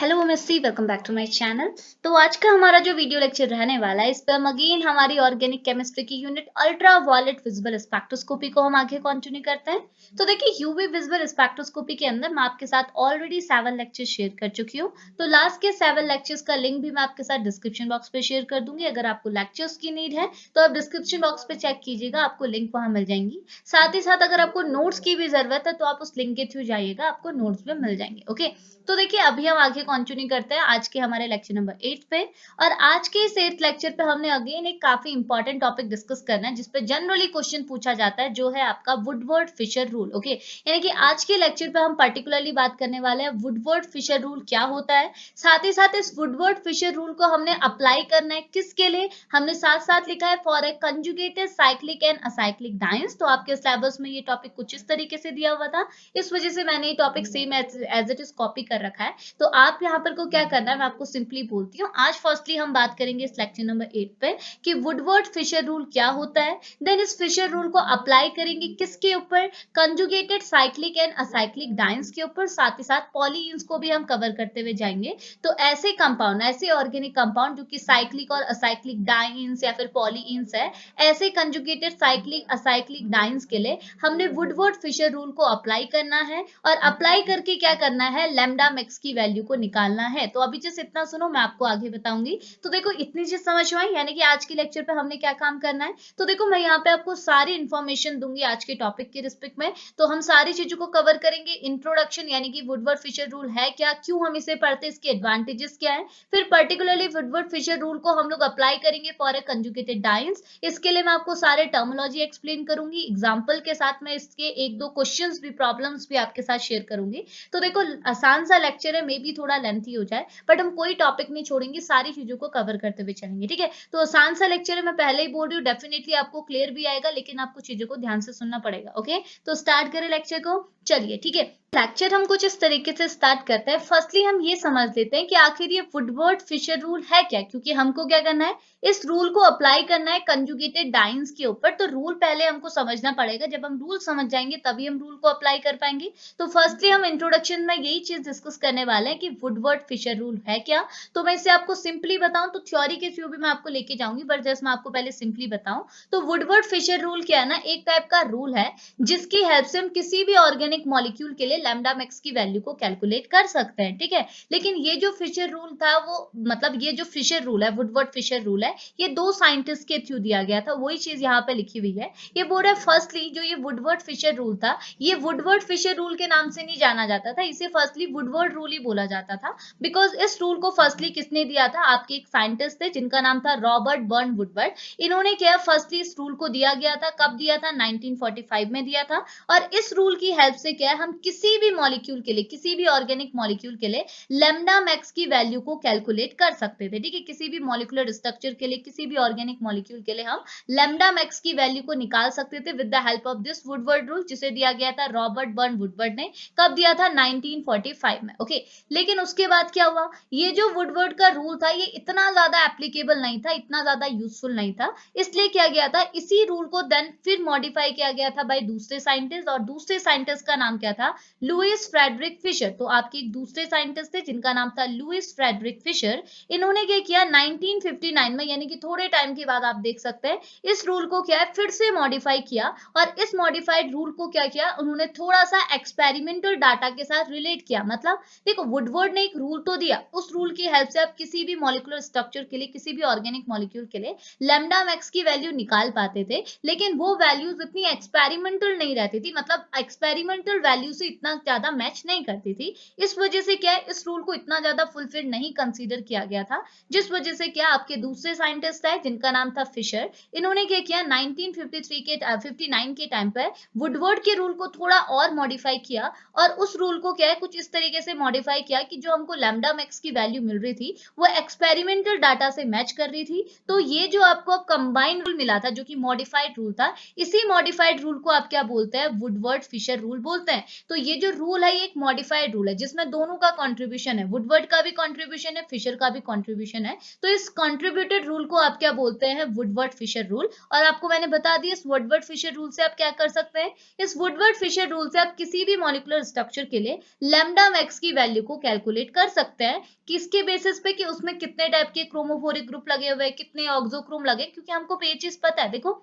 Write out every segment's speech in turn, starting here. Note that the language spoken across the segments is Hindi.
Hello Missy, welcome back to my channel. तो आज का हमारा जो वीडियो लेक्चर रहने वाला है, इस पे हम अगेन हमारी ऑर्गेनिक केमिस्ट्री की unit ultra violet visible spectroscopy को हम आगे कंटिन्यू करते हैं। तो देखिए, यूवी विजिबल स्पेक्ट्रोस्कोपी के अंदर मैं आपके साथ ऑलरेडी 7 लेक्चर शेयर कर चुकी हूँ। तो लास्ट के 7 लेक्चर्स का लिंक भी मैं आपके साथ डिस्क्रिप्शन बॉक्स पे शेयर कर दूंगी। अगर आपको लेक्चर्स की नीड है तो आप डिस्क्रिप्शन बॉक्स पे चेक कीजिएगा, आपको लिंक वहां मिल जाएंगी। साथ ही साथ अगर आपको नोट्स की भी जरूरत है तो आप उस लिंक के थ्रू जाइएगा, आपको नोट्स भी मिल जाएंगे। ओके, तो देखिए अभी हम आगे कंटिन्यू करते हैं आज के हमारे लेक्चर नंबर 8 पे। और आज के इस 8th लेक्चर पे हमने अगेन एक काफी इंपॉर्टेंट टॉपिक डिस्कस करना है, जिसपे जनरली क्वेश्चन पूछा जाता है, जो है आपका वुडवर्ड फिशर रूल। ओके, यानी कि आज के लेक्चर पे हम पर्टिकुलरली बात करने वाले हैं वुडवर्ड फिशर रूल क्या होता है। साथ ही साथ इस वुडवर्ड फिशर रूल को हमने अप्लाई करना है किसके लिए, हमने साथ साथ लिखा है for a conjugated cyclic and acyclic dienes. तो आपके सिलेबस में ये टॉपिक कुछ इस तरीके से दिया हुआ था, इस वजह से मैंने ये topic same as it is copy कर रखा है। तो आप यहाँ पर को क्या करना है, मैं आपको सिंपली बोलती हूँ। आज फर्स्टली हम बात करेंगे इस लेक्चर नंबर 8 पे कि वुडवर्ड फिशर रूल क्या होता है। देन इस फिशर रूल को अप्लाई करेंगे किसके ऊपर, conjugated cyclic and acyclic dance के ऊपर। साथ ही साथ पॉलीइंस को भी हम कवर करते हुए जाएंगे। तो ऐसे कंपाउंड, ऐसे ऑर्गेनिक कंपाउंड जो कि साइक्लिक और असाइक्लिक डाइन्स या फिर पॉलीइंस है, ऐसे कंजुगेटेड साइक्लिक असाइक्लिक डाइन्स के लिए हमने वुडवर्ड फिशर रूल को अप्लाई करना है। और अप्लाई करके क्या करना है, लैम्डा मैक्स की वैल्यू को निकालना है। तो अभी जस्ट इतना सुनो, मैं आपको आगे बताऊंगी। तो देखो इतनी चीज समझ में आई, यानी कि आज के लेक्चर पे हमने क्या काम करना है। तो देखो मैं यहाँ पे आपको सारी इंफॉर्मेशन दूंगी आज के टॉपिक के रिस्पेक्ट में। तो हम सारी चीजों को कवर करेंगे। इंट्रोडक्शन यानी कि वुडवर्ड फिशर रूल है क्या, क्यों हम इसे पढ़ते हैं, इसके एडवांटेजेस क्या है। फिर पर्टिकुलरली वुडवर्ड फिशर रूल को हम लोग अप्लाई करेंगे फॉर ए कंजुगेटेड डाइन्स। इसके लिए मैं आपको सारे टर्मिनोलॉजी एक्सप्लेन करूंगी, एग्जाम्पल के साथ मैं इसके एक दो क्वेश्चंस भी, प्रॉब्लम्स भी आपके साथ शेयर करूंगी। तो देखो आसान सा लेक्चर है, मे बी थोड़ा लेंथी हो जाए, बट हम कोई टॉपिक नहीं छोड़ेंगे, सारी चीजों को कवर करते हुए चलेंगे। ठीक है, तो आसान सा लेक्चर है, मैं पहले ही बोल रही हूँ, डेफिनेटली आपको क्लियर भी आएगा, लेकिन आपको चीजों को ध्यान से सुनना पड़ेगा। ओके, तो स्टार्ट करें लेक्चर को। चलिए ठीक है, लेक्चर हम कुछ इस तरीके से स्टार्ट करते हैं। फर्स्टली हम ये समझ लेते हैं कि आखिर ये वुडवर्ड फिशर रूल है क्या, क्योंकि हमको क्या करना है, इस रूल को अप्लाई करना है कंजुगेटेड डाइन्स के ऊपर। तो रूल पहले हमको समझना पड़ेगा, जब हम रूल समझ जाएंगे तभी हम रूल को अप्लाई कर पाएंगे। तो फर्स्टली हम इंट्रोडक्शन में यही चीज डिस्कस करने वाले हैं कि वुडवर्ड फिशर रूल है क्या। तो मैं इसे आपको सिंपली बताऊं तो थ्योरी के थ्रू भी मैं आपको लेके जाऊंगी, बट जस्ट मैं आपको पहले सिंपली बताऊं। तो वुडवर्ड फिशर रूल क्या है ना, एक टाइप का रूल है जिसकी हेल्प से हम किसी भी ऑर्गेनिक मॉलिक्यूल के लिए लैम्डा मैक्स की वैल्यू को कैलकुलेट कर सकते हैं। ठीक है, लेकिन ये जो फिशर रूल था, वो मतलब ये जो फिशर रूल है, वुडवर्ड फिशर रूल है, ये दो साइंटिस्ट के थ्रू दिया गया था। वही चीज यहाँ पे लिखी हुई है। ये बोल रहा है फर्स्टली जो ये वुडवर्ड फिशर रूल था, ये वुडवर्ड फिशर रूल के नाम से नहीं जाना जाता था, इसे फर्स्टली वुडवर्ड रूल ही बोला जाता था। बिकॉज इस रूल को फर्स्टली किसने दिया था, आपके एक साइंटिस्ट थे जिनका नाम था रॉबर्ट बर्न वुडवर्ड। इन्होंने क्या, फर्स्टली इस रूल को दिया गया था, कब दिया था, 1945 में दिया था। और इस रूल की हेल्प से क्या है, हम किसी भी मॉलिक्यूल के लिए, किसी भी ऑर्गेनिक मॉलिक्यूल के लिए लेमडा मैक्स की वैल्यू को कैलकुलेट कर सकते थे। ठीक है, किसी भी मॉलिक्यूलर स्ट्रक्चर के लिए, किसी भी ऑर्गेनिक मॉलिक्यूल के लिए हम लेमडा मैक्स की वैल्यू को निकाल सकते थे with the help of this Woodward rule, जिसे दिया गया था रॉबर्ट बर्न वुडवर्ड ने। कब दिया था, 1945 में। ओके, लेकिन उसके बाद क्या हुआ, ये जो वुडवर्ड का रूल था, ये इतना ज्यादा एप्लीकेबल नहीं था, इतना ज्यादा यूजफुल नहीं था। इसलिए क्या गया था, इसी रूल को देन फिर मॉडिफाई किया गया था बाय दूसरे साइंटिस्ट, और दूसरे साइंटिस्ट का नाम क्या था, लुइस फ्रेडरिक फिशर। तो आपके एक दूसरे साइंटिस्ट थे जिनका नाम था लुइस फ्रेडरिक फिशर। इन्होंने क्या किया, 1959 में, यानी कि थोड़े टाइम के बाद, आप देख सकते हैं, इस रूल को क्या है, फिर से मॉडिफाई किया। और इस मॉडिफाइड रूल को क्या किया, उन्होंने थोड़ा सा एक्सपेरिमेंटल डाटा के साथ रिलेट किया। मतलब देखो, वुडवर्ड ने एक रूल तो दिया, उस रूल की हेल्प से आप किसी भी मॉलिक्यूलर स्ट्रक्चर के लिए, किसी भी ऑर्गेनिक मॉलिक्यूल के लिए लैम्डा मैक्स की वैल्यू निकाल पाते थे। लेकिन वो वैल्यूज इतनी एक्सपेरिमेंटल नहीं रहती थी, मतलब एक्सपेरिमेंटल वैल्यू से इतना ज्यादा मैच नहीं करती थी। इस वजह से क्या है, इस रूल को इतना ज्यादा फुलफिल नहीं कंसीडर किया गया था। जिस वजह से क्या, आपके दूसरे साइंटिस्ट है जिनका नाम था फिशर, इन्होंने क्या किया, 1953 के 59 के टाइम पर वुडवर्ड के रूल को थोड़ा और मॉडिफाई किया। और उस रूल को क्या है, कुछ इस तरीके से मॉडिफाई किया कि जो हमको लैम्डा मैक्स की वैल्यू मिल रही थी, वो एक्सपेरिमेंटल डाटा से मैच कर रही थी। तो ये जो आपको कंबाइंड रूल मिला था, जो कि मॉडिफाइड रूल था, इसी मॉडिफाइड रूल को आप क्या बोलते हैं, वुडवर्ड फिशर रूल बोलते हैं। तो ये जो रूल है ये एक मॉडिफाइड रूल है जिसमें दोनों का कंट्रीब्यूशन है, वुडवर्ड का भी कंट्रीब्यूशन है, फिशर का भी कंट्रीब्यूशन है। तो इस कंट्रीब्यूटेड रूल को आप क्या बोलते हैं, वुडवर्ड फिशर रूल। और आपको मैंने बता दिया इस वुडवर्ड फिशर रूल से आप क्या कर सकते हैं, इस वुडवर्ड फिशर रूल से आप किसी भी मॉलिक्यूलर स्ट्रक्चर के लिए लैम्डा मैक्स की वैल्यू को कैलकुलेट कर सकते हैं। किसके बेसिस पे, कि उसमें कितने टाइप के क्रोमोफोरिक ग्रुप लगे हुए हैं, कितने ऑक्सोक्रोम लगे, क्योंकि हमको ये चीज पता है। देखो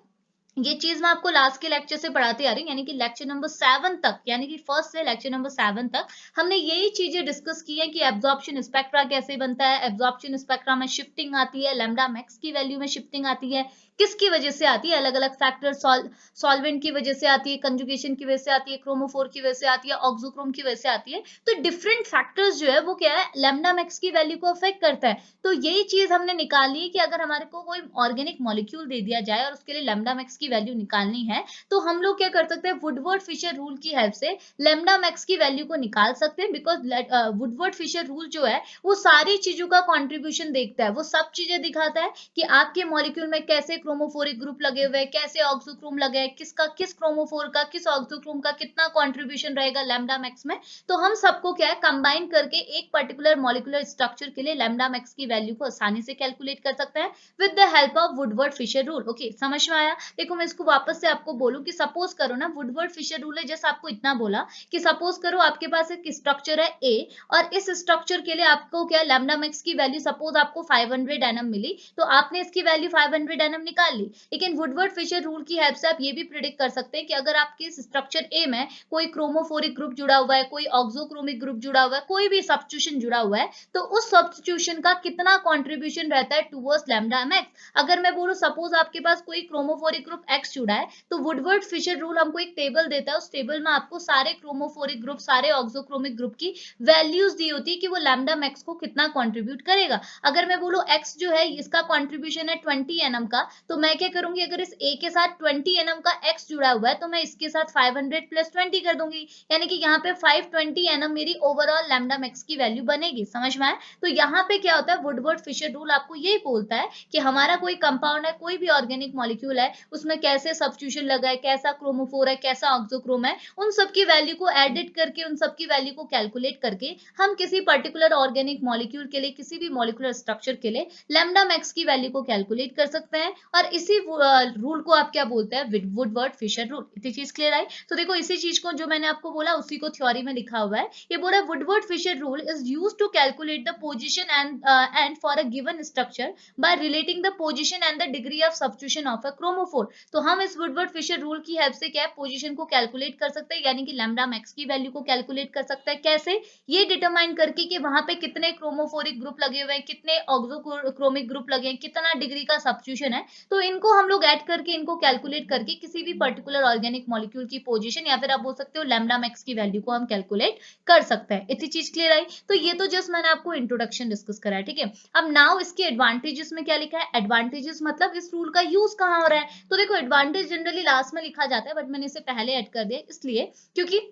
ये चीज मैं आपको लास्ट के लेक्चर से पढ़ाती आ रही हूँ, यानी कि लेक्चर नंबर 7 तक, यानी कि फर्स्ट से लेक्चर नंबर 7 तक हमने यही चीजें डिस्कस की है कि एब्जॉर्प्शन स्पेक्ट्रा कैसे बनता है, एब्जॉर्प्शन स्पेक्ट्रा में शिफ्टिंग आती है, लैम्डा मैक्स की वैल्यू में शिफ्टिंग आती है, किसकी वजह से आती है, अलग अलग फैक्टर, सॉल्वेंट की वजह से आती है, कंजुगेशन की वजह से आती है, क्रोमोफोर की वजह से आती है, ऑक्सोक्रोम की वजह से आती है। तो डिफरेंट फैक्टर्स जो है वो क्या है, लैम्डा मैक्स की वैल्यू को अफेक्ट करता है। तो यही चीज हमने निकाली है कि अगर हमारे को कोई ऑर्गेनिक मॉलिक्यूल दे दिया जाए और उसके लिए लैम्डा मैक्स की वैल्यू निकालनी है, तो हम लोग क्या कर सकते हैं, वुडवर्ड फिशर रूल की हेल्प से लैम्डा मैक्स की वैल्यू को निकाल सकते हैं। बिकॉज वुडवर्ड फिशर रूल जो है वो सारी चीजों का कॉन्ट्रीब्यूशन देखता है, वो सब चीजें दिखाता है कि आपके मॉलिक्यूल में कैसे क्रोमोफोरिक ग्रुप लगे हुए हैं, कैसे ऑक्सोक्रोम लगे हैं, किसका, किस क्रोमोफोर का, किस ऑक्सोक्रोम का कितना कॉन्ट्रीब्यूशन रहेगा लैम्डा मैक्स में। तो हम सबको क्या है, कंबाइन करके एक पर्टिकुलर मॉलिक्यूलर स्ट्रक्चर के लिए लैम्डा मैक्स की वैल्यू को आसानी से कैलकुलेट कर सकते हैं with the help of Woodward Fisher rule. Okay, समझ में आया। देखो मैं इसको वापस से आपको बोलूं कि सपोज करो ना, वुडवर्ड फिशर रूल है, जैसे आपको इतना बोला कि सपोज करो आपके पास एक स्ट्रक्चर है ए, और इस स्ट्रक्चर के लिए आपको क्या, लैम्डा मैक्स की वैल्यू सपोज आपको 500 एनएम मिली, तो आपने इसकी वैल्यू 500 एनएम निकाल ली। लेकिन वुडवर्ड फिशर रूल की हेल्प से आप ये भी प्रिडिक्ट कर सकते हैं कि अगर आपके इस स्ट्रक्चर ए में कोई क्रोमोफोरिक ग्रुप जुड़ा हुआ है, कोई ऑक्सोक्रोमिक ग्रुप जुड़ा हुआ है, कोई भी सब्स्टिट्यूशन जुड़ा हुआ है, तो उस सब्स्टिट्यूशन का कितना कंट्रीब्यूशन रहता है टुवर्ड्स लैम्डा मैक्स। अगर मैं बोलूं सपोज आपके पास कोई क्रोमोफोरिक ग्रुप एक्स जुड़ा है, तो वुडवर्ड फिशर रूल हमको एक टेबल देता है, उस टेबल में आपको सारे क्रोमोफोरिक ग्रुप, सारे ऑक्सोक्रोमिक ग्रुप की वैल्यूज दी होती है कि वो लैम्डा मैक्स को कितना कंट्रीब्यूट करेगा। अगर मैं बोलूं एक्स जो है इसका कंट्रीब्यूशन है 20 एनएम का, तो मैं क्या करूंगी, अगर इस ए के साथ 20 एनएम का एक्स जुड़ा हुआ है, तो मैं इसके साथ 500 प्लस 20 कर दूंगी, यानी कि यहाँ पे 520 एनएम मेरी ओवरऑल लैम्डा मैक्स की वैल्यू बनेगी। समझ में आया। तो यहाँ पे क्या होता है, वुडवर्ड फिशर रूल आपको यही बोलता है कि हमारा कोई कंपाउंड है, कोई भी ऑर्गेनिक मॉलिक्यूल है, उसमें कैसे सब्स्टिट्यूशन लगा है, कैसा क्रोमोफोर है, कैसा ऑक्सोक्रोम है, उन सब की वैल्यू को एडिट करके, उन सब की वैल्यू को कैलकुलेट करके हम किसी पर्टिकुलर ऑर्गेनिक मॉलिक्यूल के लिए, किसी भी मॉलिक्यूलर स्ट्रक्चर के लिए लैम्डा मैक्स की वैल्यू को कैलकुलेट कर सकते हैं। और इसी रूल को आप क्या बोलते हैं, वुडवर्ड फिशर रूल। इतनी चीज क्लियर आई। तो देखो इसी चीज को जो मैंने आपको बोला उसी को थ्योरी में लिखा हुआ है। ये बोला Woodward Fisher rule is used to calculate the position and for a given structure by relating the position and the degree of substitution of a chromophore। तो हम इस वुडवर्ड फिशर रूल की हेल्प से क्या है, पोजीशन को कैलकुलेट कर सकते हैं, यानी कि लैम्डा मैक्स की वैल्यू को कैलकुलेट कर सकते हैं। कैसे, ये डिटरमाइन करके कि वहां पे कितने क्रोमोफोरिक ग्रुप लगे हुए हैं, कितने ऑक्सोक्रोमिक ग्रुप लगे हैं, कितना डिग्री का सब्स्टिट्यूशन है, तो इनको हम लोग ऐड करके, इनको कैलकुलेट करके किसी भी पर्टिकुलर ऑर्गेनिक मॉलिक्यूल की पोजीशन, या फिर आप बोल सकते हो लैम्डा मैक्स की वैल्यू को हम कैलकुलेट कर सकते हैं। इतनी चीज क्लियर आई। तो ये तो जस्ट मैंने आपको इंट्रोडक्शन डिस्कस करा है, ठीक है। अब नाउ इसके एडवांटेजेस में क्या लिखा है, एडवांटेजेस मतलब इस रूल का यूज कहाँ हो रहा है। तो देखो एडवांटेज जनरली लास्ट में लिखा जाता है, बट मैंने इसे पहले ऐड कर दिया इसलिए क्योंकि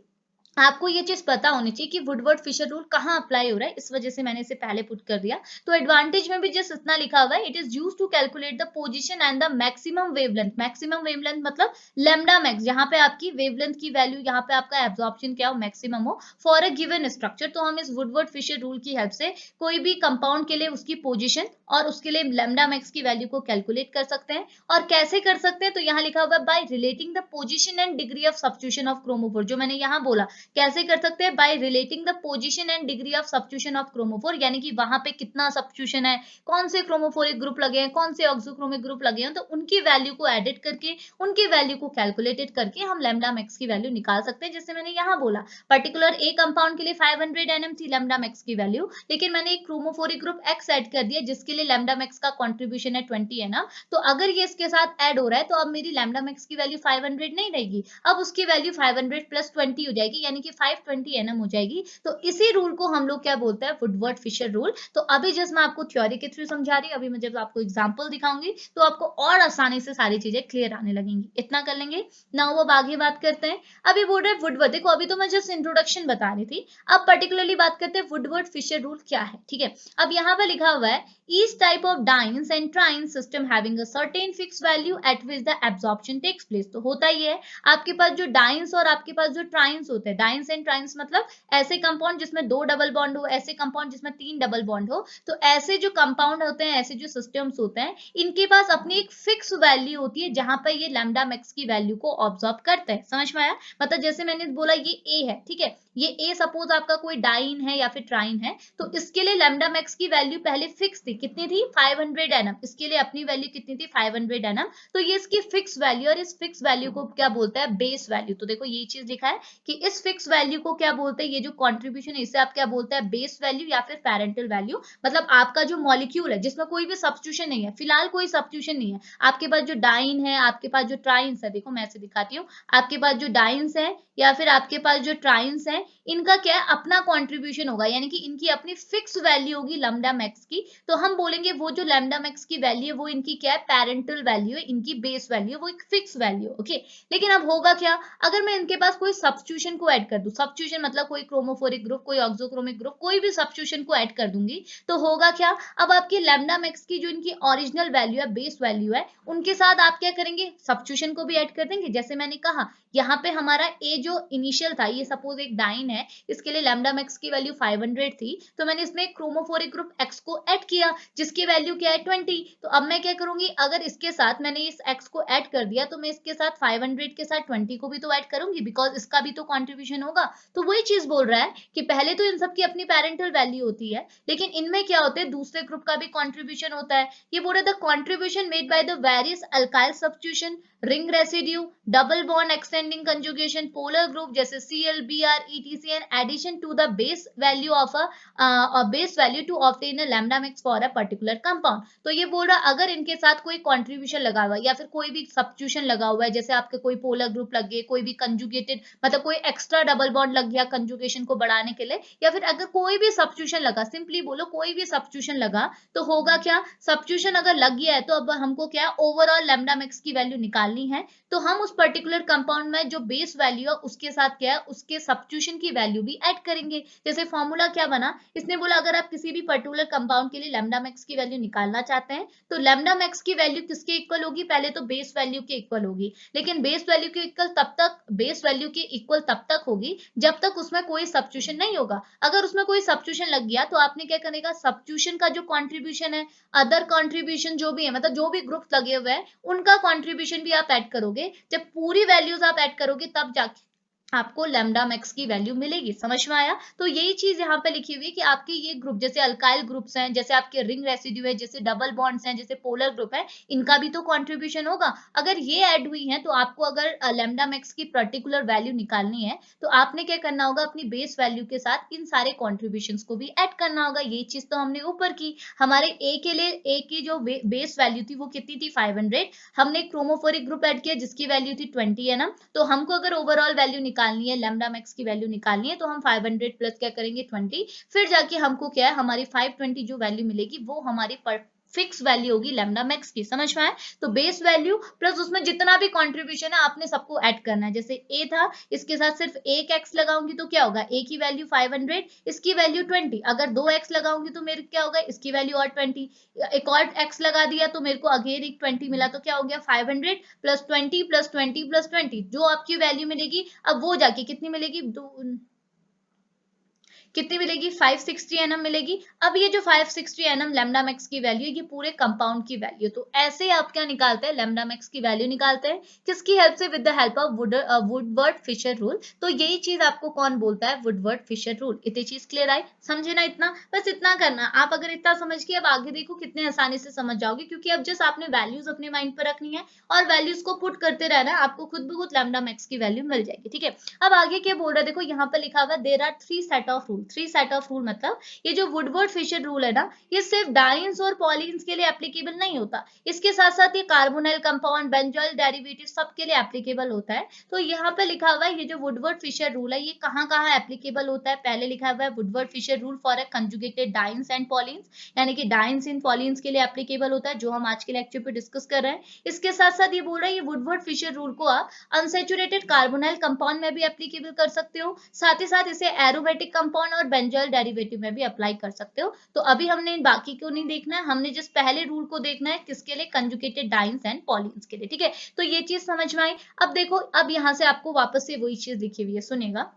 आपको ये चीज पता होनी चाहिए कि वुडवर्ड फिशर रूल कहाँ अप्लाई हो रहा है, इस वजह से मैंने इसे पहले पुट कर दिया। तो एडवांटेज में भी जस्ट इतना लिखा हुआ है, it is used to calculate the position and the maximum wavelength. Maximum wavelength मतलब लैम्डा मैक्स, जहां पे आपकी वेवलेंथ की वैल्यू, यहाँ पे आपका एब्जॉर्प्शन क्या हो, मैक्सिमम हो फॉर अ गिवन स्ट्रक्चर। तो हम इस वुडवर्ड फिशर रूल की हेल्प से कोई भी कंपाउंड के लिए उसकी पोजिशन और उसके लिए लैम्डा मैक्स की वैल्यू को कैलकुलेट कर सकते हैं। और कैसे कर सकते हैं, तो यहाँ लिखा हुआ है by relating the position and degree of substitution of chromophore. जो मैंने यहाँ बोला कैसे कर सकते हैं, by relating the position and degree of substitution of chromophore, यानी कि वहां पे कितना सब्स्टिट्यूशन है, कौन से क्रोमोफोरिक ग्रुप लगे हैं, कौन से ऑक्सोक्रोमिक ग्रुप लगे हैं, तो उनकी वैल्यू को एडिट करके, उनकी वैल्यू को कैलकुलेटेड करके हम लैम्डा मैक्स की वैल्यू निकाल सकते हैं। जैसे मैंने यहाँ बोला पर्टिकुलर ए कंपाउंड के लिए 500 एनएम थी लैम्डा मैक्स की वैल्यू, लेकिन मैंने एक क्रोमोफोरिक ग्रुप एक्स ऐड कर दिया जिसके लिए लैम्डा मैक्स का कॉन्ट्रीब्यूशन है 20 एनएम। तो अगर ये इसके साथ ऐड हो रहा है, तो अब मेरी लैम्डा मैक्स की वैल्यू 500 नहीं रहेगी, अब उसकी वैल्यू 500 प्लस 20 हो जाएगी, यानी कि 520 एनएम हो जाएगी। तो इसी रूल को हम लोग क्या बोलते हैं, वुडवर्ड फिशर रूल। तो अभी जस्ट मैं आपको थ्योरी के थ्रू समझा रही हूँ, अभी मैं जब आपको एग्जांपल दिखाऊंगी तो आपको और आसानी से सारी चीजें क्लियर आने लगेंगी। इतना कर लेंगे। नाउ अब आगे बात करते हैं। अभी बोल रहे वुडवर्ड, देखो अभी तो मैं जस्ट इंट्रोडक्शन बता रही थी, अब पर्टिकुलरली बात करते हैं वुडवर्ड फिशर रूल क्या है, ठीक है। अब यहाँ पर लिखा हुआ है each type of Dynes and Trine system having a certain fixed value at which the absorption takes place। तो होता ये है, आपके पास जो डाइन्स और आपके पास जो ट्राइन्स होते हैं, डाइन्स एंड ट्राइन्स मतलब ऐसे कंपाउंड जिसमें 2 डबल बॉन्ड हो, ऐसे कंपाउंड जिसमें 3 डबल बॉन्ड हो। तो ऐसे जो कंपाउंड होते हैं, ऐसे जो सिस्टम्स होते हैं, इनके पास अपनी एक फिक्स वैल्यू होती है जहां पर ये लैम्डा मैक्स की वैल्यू को ऑब्जर्व करते हैं। समझ में आया? मतलब जैसे मैंने बोला ये ए है, ठीक है, ये ए सपोज आपका कोई डाइन है या फिर ट्राइन है, तो इसके लिए लैम्डा मैक्स की वैल्यू पहले फिक्स थी। कितनी थी? 500 एनएम। इसके लिए अपनी वैल्यू कितनी थी? 500 एनएम। तो ये इसकी फिक्स वैल्यू, और इस फिक्स वैल्यू को क्या बोलता है? Base value. तो देखो ये चीज लिखा है कि इस फिक्स वैल्यू को क्या बोलते हैं? ये जो कॉन्ट्रीब्यूशन है इसे आप क्या बोलते हैं? बेस वैल्यू या फिर पैरेंटल वैल्यू। मतलब आपका जो मॉलिक्यूल है जिसमें कोई भी सब्स्टिट्यूशन नहीं है, फिलहाल कोई सब्स्टिट्यूशन नहीं है, आपके पास जो डाइन है, आपके पास जो ट्राइन्स है, देखो मैं ऐसे दिखाती हूँ, आपके पास जो डाइन्स है या फिर आपके पास जो ट्राइन्स है, इनका क्या है? अपना कॉन्ट्रीब्यूशन होगा, यानी कि इनकी अपनी फिक्स वैल्यू होगी लैम्डा मैक्स की। तो हम बोलेंगे वो जो लैम्डा मैक्स की वैल्यू है वो इनकी क्या है? पैरेंटल वैल्यू है, इनकी बेस वैल्यू है, वो एक फिक्स वैल्यू। ओके, लेकिन अब होगा क्या अगर मैं इनके पास कोई सब्स्टिट्यूशन को ऐड कर दूं? सब्स्टिट्यूशन मतलब कोई क्रोमोफोरिक ग्रुप, कोई ऑक्सोक्रोमिक ग्रुप, कोई भी सब्स्टिट्यूशन को ऐड कर दूंगी, तो होगा क्या? अब आपकी लैम्डा मैक्स की जो इनकी ओरिजिनल वैल्यू है, बेस वैल्यू है, उनके साथ आप क्या करेंगे? सब्स्टिट्यूशन को भी ऐड कर देंगे। जैसे मैंने कहा यहाँ पे हमारा ए जो इनिशियल था, ये सपोज एक डाइन है, इसके लिए लैम्डा मैक्स की वैल्यू 500 थी, तो मैंने इसमें क्रोमोफोरिक ग्रुप एक्स को ऐड किया जिसकी वैल्यू क्या है? 20। तो अब मैं क्या करूंगी? अगर इसके साथ मैंने इस एक्स को ऐड कर दिया, तो मैं इसके साथ 500 के साथ 20 को भी तो ऐड करूंगी, बिकॉज इसका भी तो कॉन्ट्रीब्यूशन होगा। तो वही चीज बोल रहा है कि पहले तो इन सबकी अपनी पेरेंटल वैल्यू होती है, लेकिन इनमें क्या होते हैं? दूसरे ग्रुप का भी कॉन्ट्रीब्यूशन होता है। ये बोल रहा था contribution made by the various alkyl substitution, ring residue, double bond extending conjugation, polar group जैसे Cl, Br, etc and addition to the base value of a base value to obtain a lambda max for a particular compound। तो ये बोल रहा अगर इनके साथ कोई कंट्रीब्यूशन लगा हुआ है या फिर कोई भी सब्स्टिट्यूशन लगा हुआ है, जैसे आपके कोई पोलर ग्रुप लग गए, कोई भी कंजुगेटेड मतलब कोई एक्स्ट्रा डबल बॉन्ड लग गया कंजुगेशन को बढ़ाने के लिए, या फिर अगर कोई भी सब्स्टिट्यूशन लगा, सिंपली बोलो कोई भी सब्स्टिट्यूशन लगा, तो होगा क्या? सब्स्टिट्यूशन अगर लग गया है तो अब हमको क्या ओवरऑल लैम्डा मैक्स की वैल्यू निकालनी है। तो हम उस पर्टिकुलर कंपाउंड में जो बेस वैल्यू है उसके साथ क्या है? उसके सब्स्टिट्यूशन की वैल्यू भी ऐड करेंगे। जैसे फॉर्मूला क्या बना? इसने बोला अगर आप किसी भी पर्टिकुलर कंपाउंड के लिए लैम्डा मैक्स की वैल्यू निकालना चाहते हैं, तो लैम्डा मैक्स की वैल्यू किसके इक्वल होगी? पहले तो बेस वैल्यू के इक्वल होगी, लेकिन बेस वैल्यू के इक्वल तब तक, बेस वैल्यू के इक्वल तब तक होगी जब तक उसमें कोई सब्स्टिट्यूशन नहीं होगा। अगर उसमें कोई सब्स्टिट्यूशन लग गया तो आपने क्या करेगा? सब्स्टिट्यूशन का जो कॉन्ट्रीब्यूशन है, अदर कॉन्ट्रीब्यूशन जो भी है, मतलब जो भी ग्रुप लगे हुए हैं, उनका कॉन्ट्रीब्यूशन भी आप ऐड करोगे। जब पूरी वैल्यूज आप ऐड करोगे तब जाके आपको लैम्डा मैक्स की वैल्यू मिलेगी। समझ में आया? तो यही चीज यहाँ पे लिखी हुई है कि आपके ये ग्रुप जैसे अल्काइल ग्रुप्स हैं, जैसे आपके रिंग रेसिड्यू है, जैसे डबल बॉन्ड्स हैं, जैसे पोलर ग्रुप है, इनका भी तो कंट्रीब्यूशन होगा। अगर ये ऐड हुई है तो आपको अगर लैम्डा मैक्स की पर्टिकुलर वैल्यू निकालनी है, तो आपने क्या करना होगा? अपनी बेस वैल्यू के साथ इन सारे कॉन्ट्रीब्यूशन को भी ऐड करना होगा। ये चीज तो हमने ऊपर की। हमारे ए के लिए ए की जो बेस वैल्यू थी वो कितनी थी? 500। हमने क्रोमोफोरिक ग्रुप ऐड किया जिसकी वैल्यू थी 20 है ना। तो हमको अगर ओवरऑल वैल्यू निकालनी है, लैम्डा मैक्स की वैल्यू निकालनी है, तो हम 500 प्लस क्या करेंगे? 20। फिर जाके हमको क्या है? हमारी 520 जो वैल्यू मिलेगी वो हमारी फिक्स वैल्यू होगी लैम्डा मैक्स की। समझ में आया? तो बेस वैल्यू प्लस उसमें जितना भी कंट्रीब्यूशन है आपने सबको ऐड करना है। जैसे ए था, इसके साथ सिर्फ एक एक्स लगाऊंगी तो क्या होगा? ए की वैल्यू 500, इसकी वैल्यू 20। अगर दो एक्स लगाऊंगी तो मेरे क्या होगा? इसकी वैल्यू और 20। एक और एक्स लगा दिया तो मेरे को अगेन एक 20 मिला, तो क्या हो गया? 500 प्लस 20 प्लस 20 प्लस 20, जो आपकी वैल्यू मिलेगी अब वो जाके कितनी मिलेगी? कितनी मिलेगी? 560 एनएम मिलेगी। अब ये जो 560 एनएम लैम्डा मैक्स की वैल्यू, ये पूरे कंपाउंड की वैल्यू। तो ऐसे ही आप क्या निकालते हैं? लैम्डा मैक्स की वैल्यू निकालते हैं। किसकी हेल्प से? With the help of Woodward Fisher rule. तो यही चीज आपको कौन बोलता है? Woodward Fisher rule. इतनी चीज क्लियर आई? समझे ना? इतना बस इतना करना। आप अगर इतना समझ के अब आगे देखो कितने आसानी से समझ जाओगे, क्योंकि अब जस्ट आपने वैल्यूज अपने माइंड पर रखनी है और वैल्यूज को पुट करते रहना है, आपको खुद ब खुद लैम्डा मैक्स की वैल्यू मिल जाएगी। ठीक है, अब आगे क्या बोल रहा है? देखो यहाँ पर लिखा हुआ there are 3 set of rule. 3 set of rule मतलब ये जो वुडवर्ड फिशर रूल है ना, ये सिर्फ डाइन्स और पॉलिन्स के लिए एप्लीकेबल नहीं होता, इसके साथ साथ ये कार्बोनाइल कंपाउंड, बेंजोइल डेरिवेटिव सबके लिए एप्लीकेबल होता है। तो यहाँ पे लिखा हुआ है ये जो वुडवर्ड फिशर रूल है ये कहाँ कहाँ एप्लीकेबल होता है? पहले लिखा हुआ है Woodward Fisher rule for a conjugated dienes and polyenes, यानी कि डाइन्स इन पॉलिन्स के लिए एप्लीकेबल होता है, जो हम आज के लेक्चर पे डिस्कस कर रहे हैं। इसके साथ साथ ये बोल रहा है ये वुडवर्ड फिशर रूल को आप अनसैचुरेटेड कार्बोनाइल कंपाउंड में भी एप्लीकेबल कर सकते हो, साथ ही साथ इसे एरोमेटिक कंपाउंड और बेंजोइल डेरिवेटिव में भी अप्लाई कर सकते हो। तो अभी हमने बाकी को नहीं देखना है, हमने जिस पहले रूल को देखना है किसके लिए? कंजुगेटेड डाइन्स एंड पॉलिन्स के लिए। ठीक है, तो ये चीज समझ में आई? अब देखो, अब यहाँ से आपको वापस से वही चीज लिखी हुई है, सुनेगा।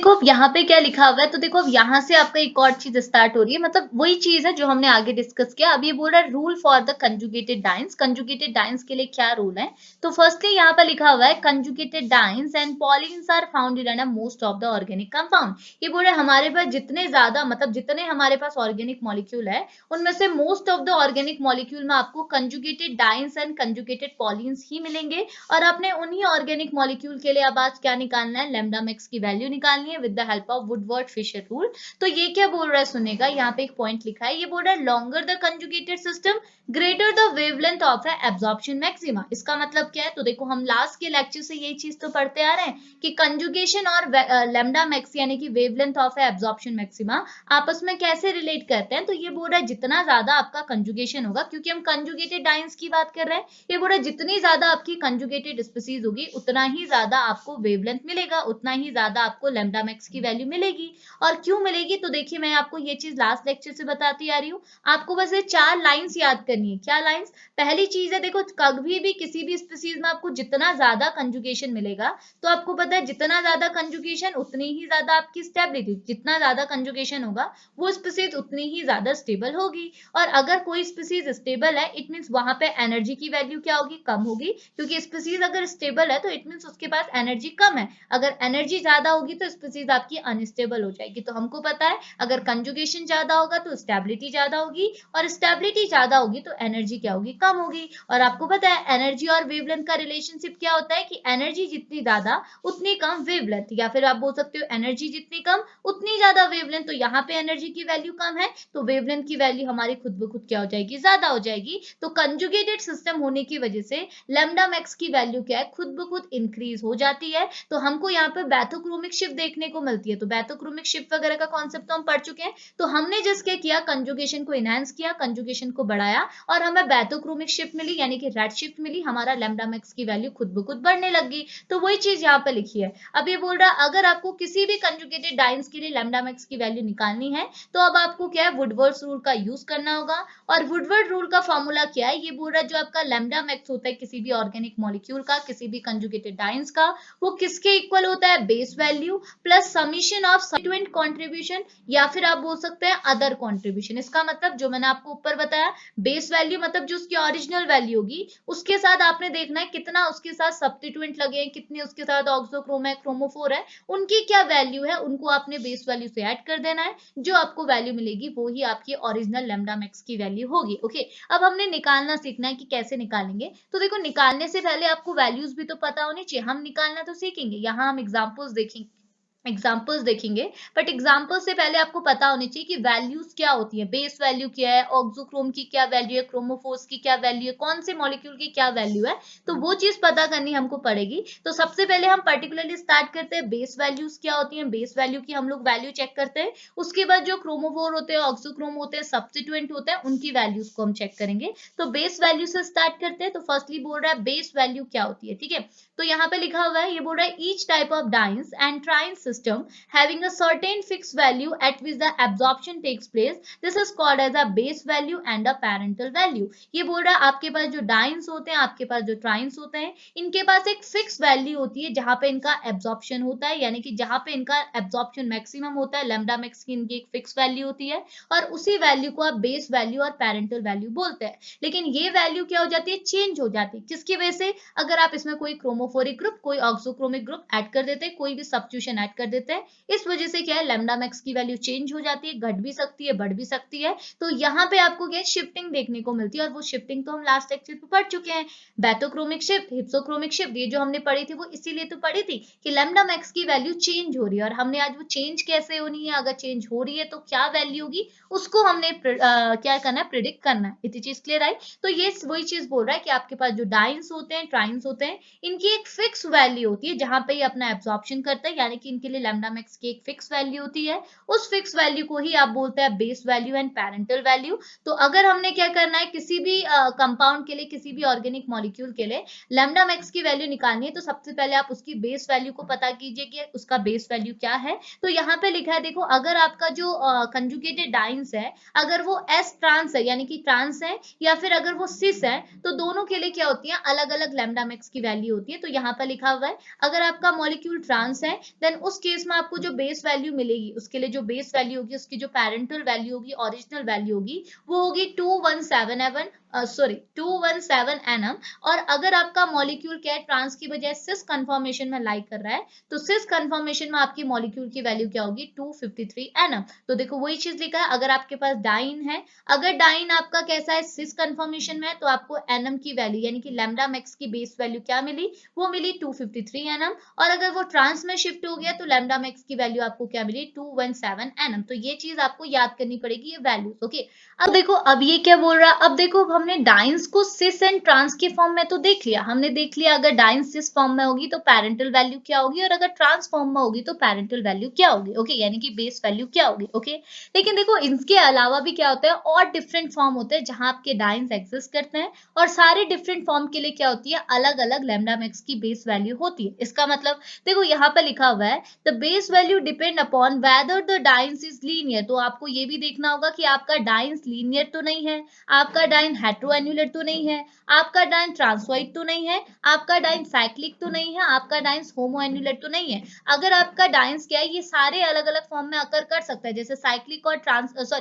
देखो अब यहाँ पे क्या लिखा हुआ है, तो देखो अब यहाँ से आपका एक और चीज स्टार्ट हो रही है, मतलब वही चीज है जो हमने आगे डिस्कस किया। अब ये बोल रहा है rule for the conjugated dance. Conjugated dance के लिए क्या रूल है, तो फर्स्टली यहाँ पे लिखा हुआ है conjugated dienes and polyenes are found in most of the organic compound. ये बोल रहे हैं हमारे पास जितने ज्यादा, मतलब जितने हमारे पास ऑर्गेनिक मॉलिक्यूल है, उनमें से most of the organic molecule में आपको कंजुगेटेड डाइन्स एंड कंजुगेटेड पॉलीन्स ही मिलेंगे। और आपने उन्हीं ऑर्गेनिक मॉलिक्यूल के लिए अब आज क्या निकालना है, लैम्डा मैक्स की वैल्यू निकालनी है with the help of Woodward Fisher rule. तो ये क्या बोल रहा है सुनेगा, यहाँ पे एक पॉइंट लिखा है, ये बोल रहा है longer the conjugated system greater the wavelength of absorption maxima. इसका मतलब क्या है, तो देखो हम लास्ट के लेक्चर से यही चीज तो पढ़ते आ रहे हैं कि कंजुगेशन और लैम्डा मैक्स यानी कि वेवलेंथ ऑफ एब्जॉर्प्शन मैक्सिमा आपस में कैसे रिलेट करते हैं। तो ये बोल रहा है जितना ज्यादा आपका कंजुगेशन होगा, क्योंकि हम कंजुगेटेड डाइन्स की बात कर रहे हैं, ये बोल रहा है जितनी ज्यादा आपकी कंजुगेटेड स्पीसीज होगी उतना ही ज्यादा आपको वेवलेंथ मिलेगा, उतना ही ज्यादा आपको लैम्डा मैक्स की वैल्यू मिलेगी। और क्यों मिलेगी, तो देखिए मैं आपको ये चीज लास्ट लेक्चर से बताती आ रही हूँ। आपको बस ये 4 लाइंस याद करनी है। क्या लाइंस, पहली चीज है देखो कभी भी किसी भी स्पीसीज में आपको जितना ज्यादा कंजुगेशन मिलेगा, तो आपको पता है जितना ज्यादा कंजुगेशन उतनी ही ज्यादा आपकी स्टेबिलिटी, जितना ज्यादा कंजुगेशन होगा वो स्पीसीज उतनी ही ज्यादा स्टेबल होगी। और अगर कोई स्पीसीज स्टेबल है, इट मींस वहां पे एनर्जी की वैल्यू क्या होगी, कम होगी, क्योंकि स्पीसीज अगर स्टेबल है तो इट मींस उसके पास एनर्जी कम है। अगर एनर्जी ज्यादा होगी तो स्पीसीज आपकी अनस्टेबल हो जाएगी। तो हमको पता है अगर कंजुगेशन ज्यादा होगा तो स्टेबिलिटी ज्यादा होगी, और स्टेबिलिटी ज्यादा होगी तो एनर्जी क्या होगी, कम होगी। और आपको पता है एनर्जी और वेवलेंथ का रिलेशनशिप क्या होता है कि एनर्जी जितनी ज्यादा उतनी कम वेवलेंथ, या फिर आप बोल सकते हो एनर्जी जितनी कम उतनी ज्यादा वेवलेंथ। तो यहाँ पे एनर्जी की वैल्यू कम है तो वेवलेंथ की वैल्यू हमारी खुद ब खुद क्या हो जाएगी, ज्यादा हो जाएगी। तो कंजुगेटेड सिस्टम होने की वजह से लैम्डा मैक्स की वैल्यू क्या है, खुद ब खुद इंक्रीज हो जाती है। तो हमको यहाँ पे बैथोक्रोमिक शिफ्ट देखने को मिलती है। तो बैथोक्रोमिक शिफ्ट वगैरह का कॉन्सेप्ट तो हम पढ़ चुके हैं। तो हमने जस्ट क्या किया, कंजुगेशन को इनहेंस किया, कंजुगेशन को बढ़ाया और हमें बैथोक्रोमिक शिफ्ट मिली, यानी कि रेड शिफ्ट मिली, हमारा लैम्डा मैक्स की वैल्यू खुद ब खुद बढ़ने लगी। तो वही चीज यहाँ पे लिखी है। अब ये बोल रहा है अगर आपको किसी भी कंजुगेटेड डाइन्स के लिए लैम्डा मैक्स की वैल्यू निकालनी है, तो अब आपको क्या है, वुडवर्ड्स रूल का यूज करना होगा। और वुडवर्ड रूल का फॉर्मूला क्या है, ये बोल रहा है जो आपका लैम्डा मैक्स होता है किसी भी ऑर्गेनिक मॉलिक्यूल का, किसी भी कंजुगेटेड डाइन्स का, वो किसके इक्वल होता है, base value plus summation of subsequent contribution, या फिर आप बोल सकते हैं अदर कंट्रीब्यूशन। इसका मतलब जो मैंने आपको ऊपर बताया, बेस वैल्यू मतलब जो उसकी ओरिजिनल वैल्यू होगी, उसके साथ आपने देखना है कितना उसके साथ सब्स्टिट्यूएंट लगे हैं, कितने उसके साथ ऑक्सोक्रोम है, क्रोमोफोर है, उनकी क्या वैल्यू है, उनको आपने बेस वैल्यू से ऐड कर देना है। जो आपको वैल्यू मिलेगी वो ही आपकी ओरिजिनल लैम्डा मैक्स की वैल्यू होगी। ओके, अब हमने निकालना सीखना है कि कैसे निकालेंगे। तो देखो निकालने से पहले आपको वैल्यूज भी तो पता होनी चाहिए। हम निकालना तो सीखेंगे, यहाँ हम एग्जाम्पल्स देखेंगे, बट एग्जाम्पल से पहले आपको पता होनी चाहिए कि वैल्यूज क्या होती है, बेस वैल्यू क्या है, ऑक्सोक्रोम की क्या वैल्यू है, क्रोमोफोर्स की क्या वैल्यू है, कौन से मॉलिक्यूल की क्या वैल्यू है। तो वो चीज पता करनी हमको पड़ेगी। तो सबसे पहले हम पर्टिकुलरली स्टार्ट करते हैं, बेस वैल्यूज क्या होती है, बेस वैल्यू की हम लोग वैल्यू चेक करते हैं। उसके बाद जो क्रोमोफोर होते हैं, ऑक्सोक्रोम होते हैं, सब्स्टिट्यूएंट होते हैं, उनकी वैल्यूज को हम चेक करेंगे। तो बेस वैल्यू से स्टार्ट करते हैं। तो फर्स्टली बोल रहा है बेस वैल्यू क्या होती है, ठीक है। तो यहाँ पे लिखा हुआ है, ये बोल रहा है each type of dienes and triene system having a certain fixed value at which the absorption takes place, this is called as a base value and a parental value। ये बोल रहा है आपके पास जो डाइन्स होते हैं, आपके पास जो ट्राइन्स होते हैं, इनके पास एक फिक्स वैल्यू होती है जहां पे इनका एब्जॉर्प्शन होता है, यानी कि जहां पे इनका एब्जॉर्प्शन मैक्सिमम होता है, लैम्डा मैक्स की इनकी एक फिक्स वैल्यू होती है, और उसी वैल्यू को आप बेस वैल्यू और पेरेंटल वैल्यू बोलते हैं। लेकिन ये वैल्यू क्या हो जाती है, चेंज हो जाती है। किसकी वजह से, अगर आप इसमें कोई क्रोमोफोरिक ग्रुप, कोई ऑक्सोक्रोमिक ग्रुप ऐड कर देते हैं, कोई भी सब्स्टिट्यूशन ऐड कर देते हैं, इस वजह से क्या है, लैम्डा मैक्स की वैल्यू चेंज हो जाती है, घट भी सकती है, बढ़ भी सकती है। तो यहाँ पे आपको क्या शिफ्टिंग देखने को मिलती है, और वो शिफ्टिंग तो हम लास्ट लेक्चर पे पढ़ चुके हैं। बैथोक्रोमिक शिफ्ट, हिप्सोक्रोमिक शिफ्ट, ये जो हमने पढ़ी थी वो इसीलिए तो पढ़ी थी कि लैम्डा मैक्स की वैल्यू चेंज हो रही है, और हमने आज वो चेंज कैसे होनी है, अगर चेंज हो रही है तो क्या वैल्यू होगी, उसको हमने क्या करना है, प्रिडिक्ट करना है। इतनी चीज क्लियर आई। तो ये वही चीज बोल रहा है कि आपके पास जो डाइन्स होते हैं, ट्राइन्स होते हैं, इनकी एक फिक्स वैल्यू होती है जहां पे ये अपना एब्जॉर्प्शन करता है, यानी कि इनके लिए लैम्डा मैक्स की एक फिक्स वैल्यू होती है। उस फिक्स वैल्यू को ही आप बोलते हैं base value and parental value. तो अगर हमने क्या करना है, किसी भी कंपाउंड के लिए, किसी भी ऑर्गेनिक मॉलिक्यूल के लिए लैम्डा मैक्स की वैल्यू निकालनी है, तो सबसे पहले आप उसकी बेस वैल्यू को पता कीजिए कि उसका बेस वैल्यू क्या है। तो यहाँ पे लिखा है देखो, अगर आपका जो कंजुगेटेड डाइन्स है, अगर वो एस ट्रांस है, यानी कि ट्रांस है, या फिर अगर वो सिस है, तो दोनों के लिए क्या होती है, अलग अलग लैम्डा मैक्स की वैल्यू होती है। तो यहाँ पर लिखा हुआ है, अगर आपका मॉलिक्यूल ट्रांस है, देन उस उस केस में आपको जो बेस वैल्यू मिलेगी, उसके लिए जो बेस वैल्यू होगी, उसकी जो पेरेंटल वैल्यू होगी, ओरिजिनल वैल्यू होगी, वो होगी 217 एनएम। और अगर आपका मॉलिक्यूल क्या है, ट्रांस की बजाय सिस कन्फॉर्मेशन में लाई कर रहा है, तो सिस कन्फॉर्मेशन में आपकी मॉलिक्यूल की वैल्यू क्या होगी, 253 एनएम। तो देखो वही चीज लिखा है, अगर आपके पास डाइन है, अगर डाइन आपका कैसा है, सिस कन्फॉर्मेशन में है, तो आपको एनएम की वैल्यू यानी कि लैम्डा मैक्स की बेस वैल्यू क्या मिली, वो मिली 253 एनएम। और अगर वो ट्रांस में शिफ्ट हो गया तो लैम्डा मैक्स की वैल्यू आपको क्या मिली, 217 एनएम। तो ये चीज आपको याद करनी पड़ेगी, ये वैल्यूज। ओके, अब देखो अब ये क्या बोल रहा है, अब देखो हमने डाइंस को सिस एंड ट्रांस के फॉर्म में तो देख लिया, हमने देख लिया अगर डाइंस सिस फॉर्म में होगी तो पेरेंटल वैल्यू क्या होगी, और अगर ट्रांस फॉर्म में होगी तो पेरेंटल वैल्यू क्या होगी। ओके, यानी कि बेस वैल्यू क्या होगी। ओके, लेकिन देखो इसके अलावा भी क्या होता है, और डिफरेंट फॉर्म होते हैं जहां आपके डाइंस एग्जिस्ट करते हैं, और सारे डिफरेंट फॉर्म के लिए क्या होती है, अलग अलग लैम्डा मैक्स की बेस वैल्यू होती है। इसका मतलब देखो यहाँ पर लिखा हुआ है the base value depend upon whether the dice is linear. तो आपको ये भी देखना होगा कि आपका डाइंस लीनियर तो नहीं है, आपका डाइन हेटेरोएन्युलर तो नहीं है, आपका डाइन ट्रांसोइड तो नहीं है, आपका डाइन साइक्लिक तो नहीं है, आपका डाइंस होमोएन्युलर तो नहीं है। अगर आपका डाइंस क्या है, ये सारे अलग अलग फॉर्म में अकर कर सकता है, जैसे साइक्लिक और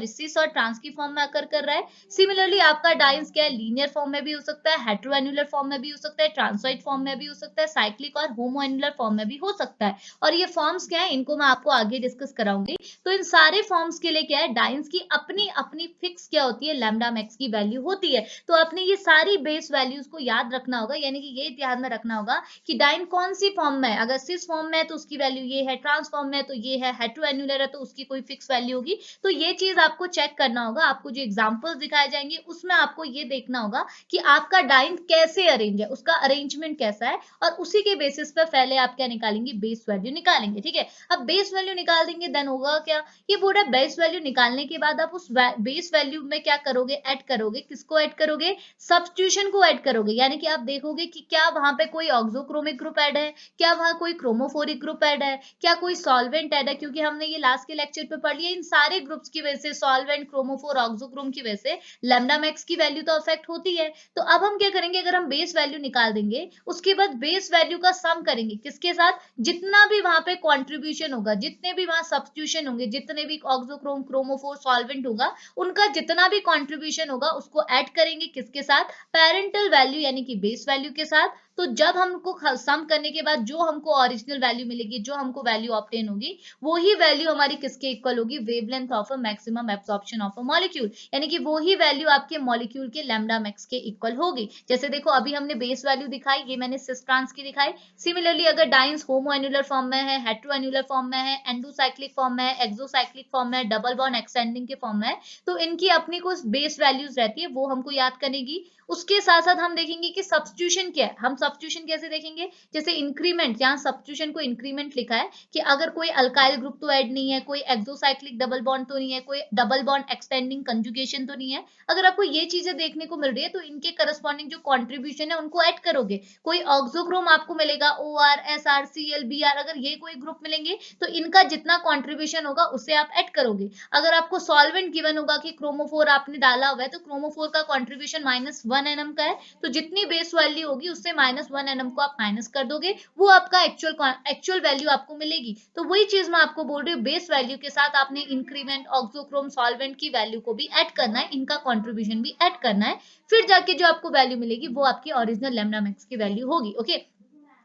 सिस और ट्रांस की फॉर्म में अकर कर रहा है। सिमिलरली आपका डाइंस क्या है, लीनियर फॉर्म में भी हो सकता है, हेटेरोएन्युलर फॉर्म में भी हो सकता है, ट्रांसोइड फॉर्म में भी हो सकता है, साइक्लिक और होमोएन्युलर फॉर्म में भी हो सकता है। और ये फॉर्म्स क्या है, इनको मैं आपको आगे डिस्कस कराऊंगी। तो इन सारे फॉर्म्स के लिए क्या है, डाइंस की अपनी अपनी फिक्स क्या होती है, लैम्डा मैक्स की वैल्यू होती है। तो आपने ये सारी बेस वैल्यूज को याद रखना होगा, यानी कि ये ध्यान में रखना होगा कि डाइन कौन सी फॉर्म में है, अगर सिस फॉर्म में है तो उसकी वैल्यू ये है, ट्रांस फॉर्म में है तो ये है, हेटेरोएन्युलर है तो उसकी कोई फिक्स वैल्यू होगी। तो ये चीज आपको चेक करना होगा, आपको जो एग्जांपल्स दिखाए जाएंगे उसमें आपको ये देखना होगा कि आपका डाइन कैसे अरेंज है, उसका अरेंजमेंट कैसा है, और उसी के बेसिस पर पहले आप क्या निकालेंगे, बेस वैल्यू निकालेंगे। ठीक है, अब बेस वैल्यू निकाल देंगे, देन होगा क्या, ये पूरा बेस वैल्यू निकालने के बाद आप उस बेस वैल्यू में क्या करोगे, ऐड करोगे, किसको ऐड करोगे, सब्स्टिट्यूशन को ऐड करोगे। यानी कि आप देखोगे कि क्या वहां पे कोई ऑक्सोक्रोमिक ग्रुप ऐड है, क्या वहां कोई क्रोमोफोरिक ग्रुप ऐड है, क्या कोई सॉल्वेंट ऐड है, क्योंकि हमने ये लास्ट के लेक्चर पे पढ़ लिया, इन सारे ग्रुप्स की वजह से, सॉल्वेंट, क्रोमोफोर, ऑक्सोक्रोम की वजह से लैम्डा मैक्स की वैल्यू तो अफेक्ट होती है। तो अब हम क्या करेंगे, अगर हम बेस वैल्यू निकाल देंगे, उसके बाद बेस वैल्यू का सम करेंगे किसके साथ, जितना भी वहां पे कंट्रीब्यूशन होगा, जितने भी वहां सब्स्टिट्यूशन होंगे, जितने भी ऑक्सोक्रोम, क्रोमोफोर, सॉल्वेंट होगा, उनका जितना भी कंट्रीब्यूशन होगा उसको ऐड करेंगे किसके साथ, पेरेंटल वैल्यू यानी कि बेस वैल्यू के साथ। तो जब हमको सम करने के बाद जो हमको ओरिजिनल वैल्यू मिलेगी, जो हमको वैल्यू ऑब्टेन होगी, वही वैल्यू हमारी किसके इक्वल होगी, wavelength of a maximum absorption of a molecule, यानी कि वही वैल्यू आपके मॉलिक्यूल के लैम्डा मैक्स के इक्वल होगी। जैसे देखो अभी हमने बेस वैल्यू दिखाई, ये मैंने सिस ट्रांस की दिखाई। सिमिलरली अगर डाइंस होमोएन्युलर फॉर्म में है, हेटेरोएन्युलर फॉर्म में है, एंडोसाइक्लिक फॉर्म में है, एक्सोसाइक्लिक फॉर्म में है, डबल बॉन्ड एक्सटेंडिंग के फॉर्म में है, तो इनकी अपनी कुछ बेस वैल्यूज रहती है, वो हमको याद करेगी। उसके साथ साथ हम देखेंगे कि सब्स्टिट्यूशन क्या है, हम सब्स्टिट्यूशन कैसे देखेंगे, जैसे इंक्रीमेंट, यहाँ सब्स्टिट्यूशन को इंक्रीमेंट लिखा है कि अगर कोई अल्काइल ग्रुप तो ऐड नहीं है, कोई एक्सोसाइक्लिक डबल बॉन्ड तो नहीं है, कोई डबल बॉन्ड एक्सटेंडिंग कंजुगेशन तो नहीं है, अगर आपको ये चीजें देखने को मिल रही है तो इनके करस्पॉन्डिंग जो कॉन्ट्रीब्यूशन है उनको ऐड करोगे। कोई ऑक्सोक्रोम आपको मिलेगा, OR, SR, CL, BR, अगर ये कोई ग्रुप मिलेंगे तो इनका जितना कॉन्ट्रीब्यूशन होगा उसे आप ऐड करोगे। अगर आपको सॉल्वेंट गिवन होगा कि क्रोमोफोर आपने डाला हुआ है, तो क्रोमोफोर का कॉन्ट्रीब्यूशन -1 nm का है, तो जितनी बेस वैल्यू होगी उससे -1 nm को आप माइनस कर दोगे, वो आपका एक्चुअल वैल्यू आपको मिलेगी। तो वही चीज मैं आपको बोल रही हूँ, बेस वैल्यू के साथ आपने इंक्रीमेंट, ऑक्सोक्रोम, सॉल्वेंट की वैल्यू को भी ऐड करना है, इनका कॉन्ट्रीब्यूशन भी ऐड करना है, फिर जाके जो आपको वैल्यू मिलेगी वो आपकी ओरिजिनल लैम्डा मैक्स की वैल्यू होगी। ओके,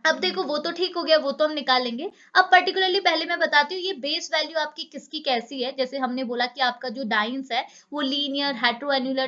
अब देखो वो तो ठीक हो गया, वो तो हम निकाल लेंगे। अब पर्टिकुलरली पहले मैं बताती हूँ ये बेस वैल्यू आपकी किसकी कैसी है। जैसे हमने बोला कि आपका जो डाइंस है वो लीनियर, हेटेरोएन्युलर,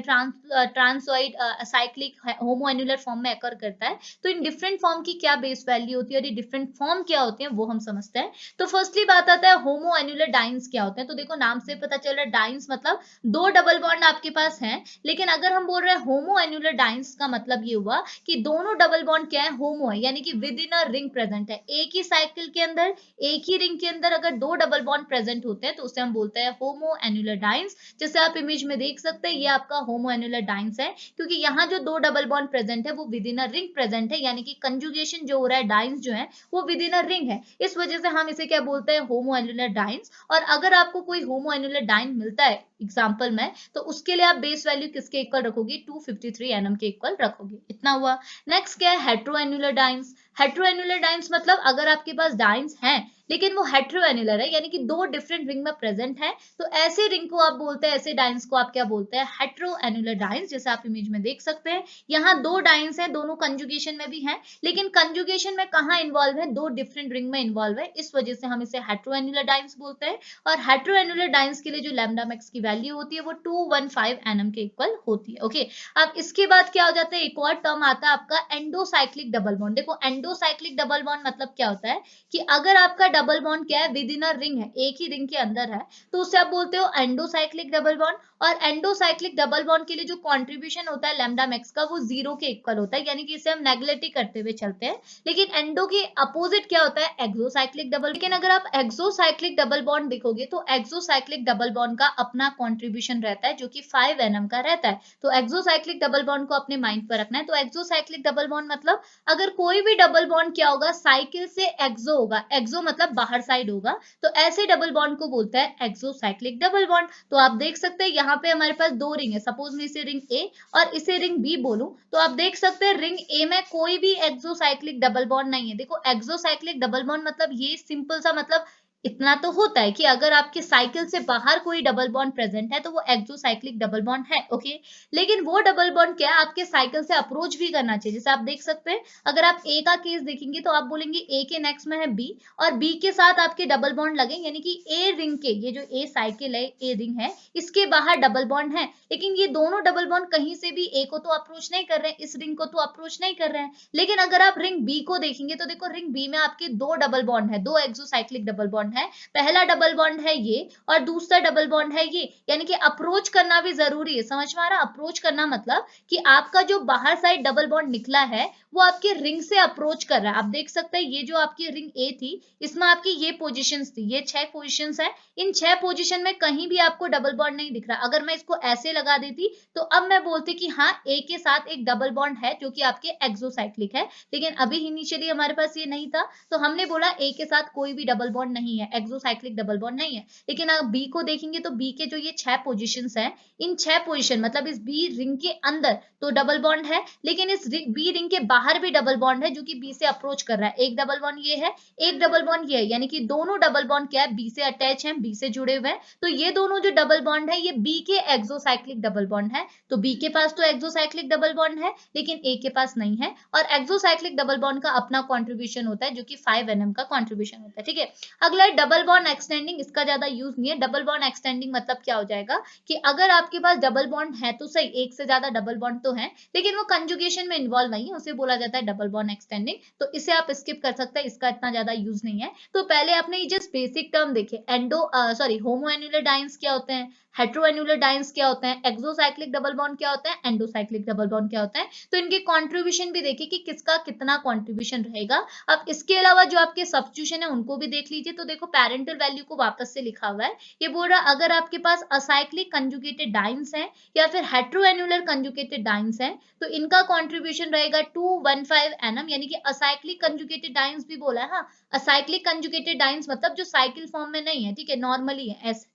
ट्रांसोइड, साइक्लिक, होमोएन्युलर फॉर्म में अकर करता है। तो इन डिफरेंट फॉर्म की क्या बेस वैल्यू होती है और ये डिफरेंट फॉर्म क्या होते हैं वो हम समझते हैं। तो फर्स्टली बात आता है होमोएन्युलर डाइंस क्या होते हैं। तो देखो नाम से पता चल रहा है, डाइंस मतलब दो डबल बॉन्ड आपके पास है, लेकिन अगर हम बोल रहे हैं होमोएन्युलर डाइंस का मतलब ये हुआ कि दोनों डबल बॉन्ड क्या है, होमो है, यानी कि with in a ring present है। एक ही साइकिल के अंदर, एक ही रिंग के अंदर अगर दो डबल बॉन्ड प्रेजेंट होते हैं तो उसे हम बोलते हैं होमो एन्युलर डाइंस। जैसे आप इमेज में देख सकते हैं, ये आपका होमो एन्युलर डाइंस है, क्योंकि यहाँ जो दो डबल बॉन्ड प्रेजेंट है वो with in a ring present है, यानी कि कंजुगेशन जो हो रहा है, डाइंस जो है वो विद इन अ रिंग है, इस वजह से हम इसे क्या बोलते हैं, होमो एन्युलर डाइंस। और अगर आपको कोई होमो एन्युलर डाइन मिलता है एग्जाम्पल में, तो उसके लिए आप बेस वैल्यू किसके इक्वल रखोगे, 253 nm के इक्वल रखोगे। इतना हुआ। नेक्स्ट क्या है, हेटेरोएन्युलर डाइंस। हेटेरोएन्युलर डाइंस मतलब अगर आपके पास डाइंस हैं लेकिन वो हेट्रोएन्युलर है, यानी कि दो डिफरेंट रिंग में प्रेजेंट है। तो ऐसे रिंग को आप बोलते हैं, ऐसे डाइन्स को आप क्या बोलते हैं, हेट्रोएन्युलर डाइन्स। जैसे आप इमेज में देख सकते हैं, यहाँ दो डाइन्स हैं, दोनों कंजुगेशन में भी हैं, लेकिन कंजुगेशन में कहाँ इन्वॉल्व है, दो डिफरेंट रिंग में इन्वॉल्व है, इस वजह से हम इसे हेट्रोएन्युलर डाइन्स बोलते हैं। और हेट्रोएन्युलर डाइन्स के लिए जो लैम्डा मैक्स की वैल्यू होती है वो 215 nm के इक्वल होती है। ओके, अब इसके बाद क्या हो जाता है, एक और टर्म आता है आपका एंडोसाइक्लिक डबल बॉन्ड। देखो एंडोसाइक्लिक डबल बॉन्ड मतलब क्या होता है कि अगर आपका डबल बॉन्ड क्या है, विद इन अ रिंग है, एक ही रिंग के अंदर है, तो उसे आप बोलते हो एंडोसाइक्लिक डबल बॉन्ड। और एंडोसाइक्लिक डबल बॉन्ड के लिए जो कंट्रीब्यूशन होता है लैम्डा मैक्स का, वो 0 के इक्वल होता है, यानी कि इसे हम नेग्लेक्ट ही करते हुए चलते हैं। लेकिन एंडो के अपोजिट क्या होता है, एक्सोसाइक्लिक डबल। लेकिन अगर आप एक्सोसाइक्लिक डबल बॉन्ड देखोगे तो एक्सोसाइक्लिक डबल बॉन्ड का अपना कंट्रीब्यूशन रहता है, जो कि 5 nm का रहता है। तो एक्सोसाइक्लिक डबल बॉन्ड को अपने माइंड पर रखना है। तो एक्सोसाइक्लिक डबल बॉन्ड मतलब अगर कोई भी डबल बॉन्ड क्या होगा, साइकिल से एक्सो होगा, एक्सो मतलब बाहर साइड होगा, तो ऐसे डबल बॉन्ड को बोलते हैं एक्सोसाइक्लिक डबल बॉन्ड। तो आप देख सकते हैं यहाँ पे हमारे पास दो रिंग है, सपोज मैं इसे रिंग ए और इसे रिंग बी बोलूं, तो आप देख सकते हैं रिंग ए में कोई भी एक्सोसाइक्लिक डबल बॉन्ड नहीं है। देखो एक्सोसाइक्लिक डबल बॉन्ड मतलब ये सिंपल सा मतलब इतना तो होता है कि अगर आपके साइकिल से बाहर कोई डबल बॉन्ड प्रेजेंट है तो वो एक्सोसाइक्लिक डबल बॉन्ड है। ओके, लेकिन वो डबल बॉन्ड क्या है, आपके साइकिल से अप्रोच भी करना चाहिए। जैसे आप देख सकते हैं, अगर आप ए का केस देखेंगे तो आप बोलेंगे ए के नेक्स्ट में है बी, और बी के साथ आपके डबल बॉन्ड लगे, यानी कि ए रिंग के, ये जो ए साइकिल है, ए रिंग है, इसके बाहर डबल बॉन्ड है। लेकिन ये दोनों डबल बॉन्ड कहीं से भी ए को तो अप्रोच नहीं कर रहे हैं, इस रिंग को तो अप्रोच नहीं कर रहे हैं। लेकिन अगर आप रिंग बी को देखेंगे तो देखो रिंग बी में आपके दो डबल बॉन्ड है, दो एक्सोसाइक्लिक डबल बॉन्ड है। पहला डबल बॉन्ड है ये और दूसरा डबल बॉन्ड है ये, यानी कि अप्रोच करना भी जरूरी है। समझ में आ रहा, अप्रोच करना मतलब कि आपका जो बाहर साइड डबल बॉन्ड निकला है वो आपके रिंग से अप्रोच कर रहा है। आप देख सकते हैं ये जो आपकी रिंग ए थी, इसमें आपकी ये पोजीशंस थी, ये 6 पोजीशंस है। इन 6 पोजीशन में कहीं भी आपको डबल बॉन्ड नहीं दिख रहा। अगर मैं इसको ऐसे लगा देती तो अब मैं बोलती कि हाँ ए के साथ एक डबल बॉन्ड है जो कि आपके एक्सोसाइक्लिक है, लेकिन अभी इनिशियली हमारे पास ये नहीं था, तो हमने बोला ए के साथ कोई भी डबल बॉन्ड नहीं है, एक्सोसाइक्लिक डबल बॉन्ड नहीं है। लेकिन अगर बी को देखेंगे तो बी के जो ये 6 पोजीशंस हैं, इन 6 पोजीशन मतलब इस बी रिंग के अंदर तो डबल बॉन्ड है, लेकिन इस बी रिंग के बाहर भी डबल बॉन्ड है जो कि बी से अप्रोच कर रहा है। एक डबल बॉन्ड ये है, एक डबल बॉन्ड ये है, यानी कि दोनों डबल बॉन्ड क्या है, बी से अटैच है, बी से जुड़े हुए हैं। तो ये दोनों जो डबल बॉन्ड है ये बी के एक्सोसाइक्लिक डबल बॉन्ड है। तो बी के पास तो एक्सोसाइक्लिक डबल बॉन्ड है, लेकिन ए के पास नहीं है। और एक्सोसाइक्लिक डबल बॉन्ड का अपना कॉन्ट्रीब्यूशन होता है जो कि 5 nm का कॉन्ट्रीब्यूशन होता है। ठीक है, अगला डबल बॉन्ड एक्सटेंडिंग, इसका ज्यादा यूज नहीं है। डबल बॉन्ड एक्सटेंडिंग मतलब क्या हो जाएगा कि अगर आपके पास डबल बॉन्ड है तो सही, एक से ज्यादा डबल बॉन्ड तो है, लेकिन वो कंजुगेशन में इन्वॉल्व नहीं है, उसे बोला जाता है डबल बॉन्ड एक्सटेंडिंग। तो इसे आप स्किप कर सकते हैं, इसका इतना ज्यादा यूज नहीं है। तो पहले आपने ये जस्ट बेसिक टर्म देखे, एंडो सॉरी होमो एन्युलर डाइन्स क्या होते हैं, हेट्रोएन्युलर डाइन्स क्या होते हैं, एक्सोसाइक्लिक डबल बॉन्ड क्या होता है, एंडोसाइक्लिक डबल बॉन्ड क्या होता है। तो इनके कंट्रीब्यूशन भी देखिए कि किसका कितना कंट्रीब्यूशन रहेगा। अब इसके अलावा जो आपके सब्स्टिट्यूशन है उनको भी देख लीजिए। तो देखो पेरेंटल वैल्यू को वापस से लिखा हुआ है, ये बोल रहा अगर आपके पास असाइक्लिक कंजुगेटेड डाइन्स है या फिर हेट्रोएन्युलर कंजुगेटेड डाइन्स है तो इनका कंट्रीब्यूशन रहेगा 215 nm, यानी कि असाइक्लिक कंजुगेटेड डाइन्स भी बोला है। हाँ, असाइक्लिक कंजुगेटेड डाइन्स मतलब जो साइकिल फॉर्म में नहीं है, ठीक है, नॉर्मली है ऐसे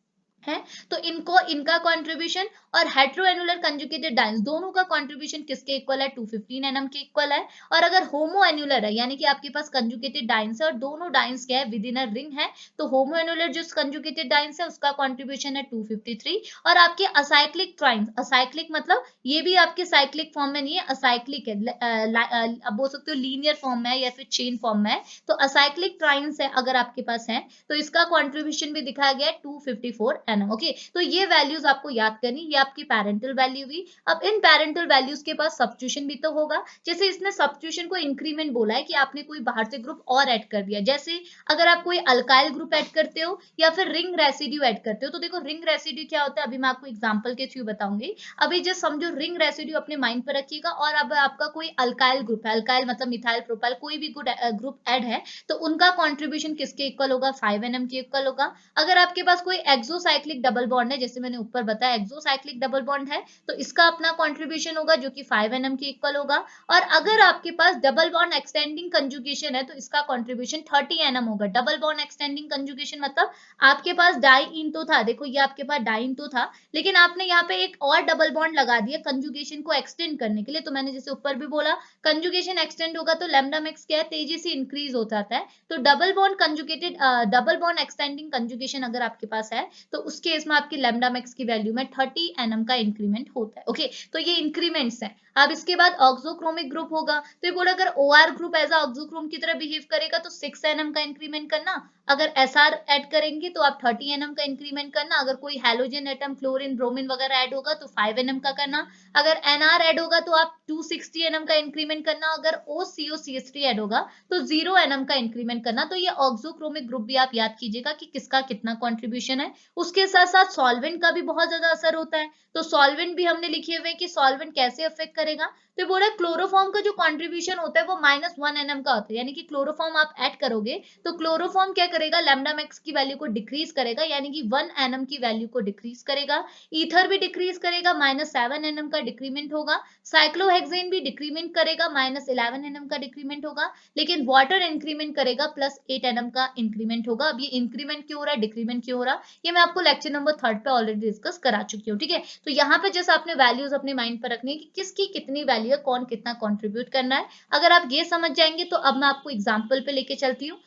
है। तो इनको इनका कंट्रीब्यूशन और हेट्रोएन्युलर कंजुगेटेड डाइन्स दोनों का कंट्रीब्यूशन किसके इक्वल है, 215 nm के इक्वल है। और अगर होमो एन्युलर है, यानी कि आपके पास कंजुगेटेड डाइन्स है और दोनों डाइन्स क्या है, विद इन अ रिंग है, तो होमो एन्युलर जो कंजुगेटेड डाइन्स है उसका कंट्रीब्यूशन है 253। और आपके असाइक्लिक ट्राइन्स, असाइक्लिक मतलब ये भी आपके साइक्लिक फॉर्म में नहीं है, असाइक्लिक है, अब बोल सकते हो लीनियर फॉर्म में है या फिर चेन फॉर्म में है। तो असाइक्लिक ट्राइन्स है अगर आपके पास है तो इसका कंट्रीब्यूशन भी दिखाया गया है 254 nm। ओके, तो ये वैल्यूज आपको याद करनी, ये आपकी पैरेंटल वैल्यू हुई। अब इन पैरेंटल वैल्यूज के पास सब्स्टिट्यूशन भी तो होगा। जैसे इसने सब्स्टिट्यूशन को इंक्रीमेंट बोला है कि आपने कोई बाहर से ग्रुप और ऐड कर दिया, जैसे अगर आप कोई अल्काइल ग्रुप ऐड करते हो या फिर रिंग रेसिड्यू ऐड करते हो। तो देखो रिंग रेसिड्यू क्या होता है, अभी मैं आपको एग्जांपल के थ्रू बताऊंगी। अभी जस्ट समझो रिंग रेसिड्यू अपने माइंड पर रखिएगा, और अब आपका कोई अल्काइल ग्रुप है, अल्काइल मतलब मिथाइल प्रोपाइल, कोई भी ग्रुप ऐड है, तो उनका कंट्रीब्यूशन किसके इक्वल होगा, 5 nm के इक्वल होगा। अगर आपके पास कोई एक्सोसाइक्लिक एक्सोसाइक्लिक डबल बॉन्ड है, जैसे मैंने ऊपर बताया एक्सोसाइक्लिक डबल बॉन्ड है, तो इसका अपना कंट्रीब्यूशन होगा जो कि 5 nm के इक्वल होगा। और अगर आपके पास डबल बॉन्ड एक्सटेंडिंग कंजुगेशन है तो इसका कंट्रीब्यूशन 30 nm होगा। डबल बॉन्ड एक्सटेंडिंग कंजुगेशन मतलब आपके पास डाई इन तो था, देखो ये आपके पास डाई इन तो था, लेकिन आपने यहाँ पे एक और डबल बॉन्ड लगा दिया कंजुगेशन को एक्सटेंड करने के लिए। तो मैंने जैसे ऊपर भी बोला कंजुगेशन एक्सटेंड होगा तो लैम्डा मैक्स क्या है, तेजी से इंक्रीज हो जाता है। तो double bond conjugated double bond extending conjugation अगर आपके पास है तो उस केस में आपकी लैम्डा मैक्स की वैल्यू में 30 nm का इंक्रीमेंट होता है। ओके, तो ये इंक्रीमेंट्स है। अब इसके बाद ऑक्सोक्रोमिक ग्रुप होगा, तो ये बोला अगर OR ग्रुप एज ऑक्सोक्रोम की तरह बिहेव करेगा तो 6 nm का इंक्रीमेंट करना, अगर SR ऐड करेंगे तो आप 30 nm का इंक्रीमेंट करना, अगर कोई हैलोजन एटम क्लोरीन ब्रोमीन वगैरह ऐड होगा तो 5 nm का करना, अगर NR ऐड होगा तो आप 260 nm का इंक्रीमेंट करना, अगर OCO-CH3 ऐड होगा तो 0 nm का इंक्रीमेंट करना। तो ये ऑक्सोक्रोमिक ग्रुप भी आप याद कीजिएगा कि किसका कितना कंट्रीब्यूशन है। उसके साथ साथ सॉल्वेंट का भी बहुत ज्यादा असर होता है, तो सॉल्वेंट भी हमने लिखे हुए कि सॉल्वेंट कैसे अफेक्ट करेगा। तो बोला क्लोरोफॉर्म का जो कंट्रीब्यूशन होता है वो -1 nm का होता है, यानी कि क्लोरोफॉर्म आप ऐड करोगे तो क्लोरोफॉर्म क्या करेगा, लैम्डा मैक्स की वैल्यू को डिक्रीज करेगा, यानी कि 1 nm की वैल्यू को डिक्रीज करेगा। ईथर भी डिक्रीज करेगा, -7 nm का डिक्रीमेंट होगा। साइक्लोहेक्सेन भी डिक्रीमेंट करेगा, -11 nm का डिक्रीमेंट होगा। लेकिन वाटर इंक्रीमेंट करेगा, +8 nm का इंक्रीमेंट होगा। अब ये इंक्रीमेंट क्यों हो रहा है, डिक्रीमेंट क्यों हो रहा है, ये मैं आपको लेक्चर नंबर 3 पे ऑलरेडी डिस्कस करा चुकी हूँ। ठीक है, तो यहाँ पे जैसे आपने वैल्यूज अपने माइंड पर रखनी है कि किसकी कितनी वैल्यू है, कौन कितना कंट्रीब्यूट करना है। अगर आप ये समझ जाएंगे तो अब मैं आपको एग्जांपल पे लेके चलती हूँ।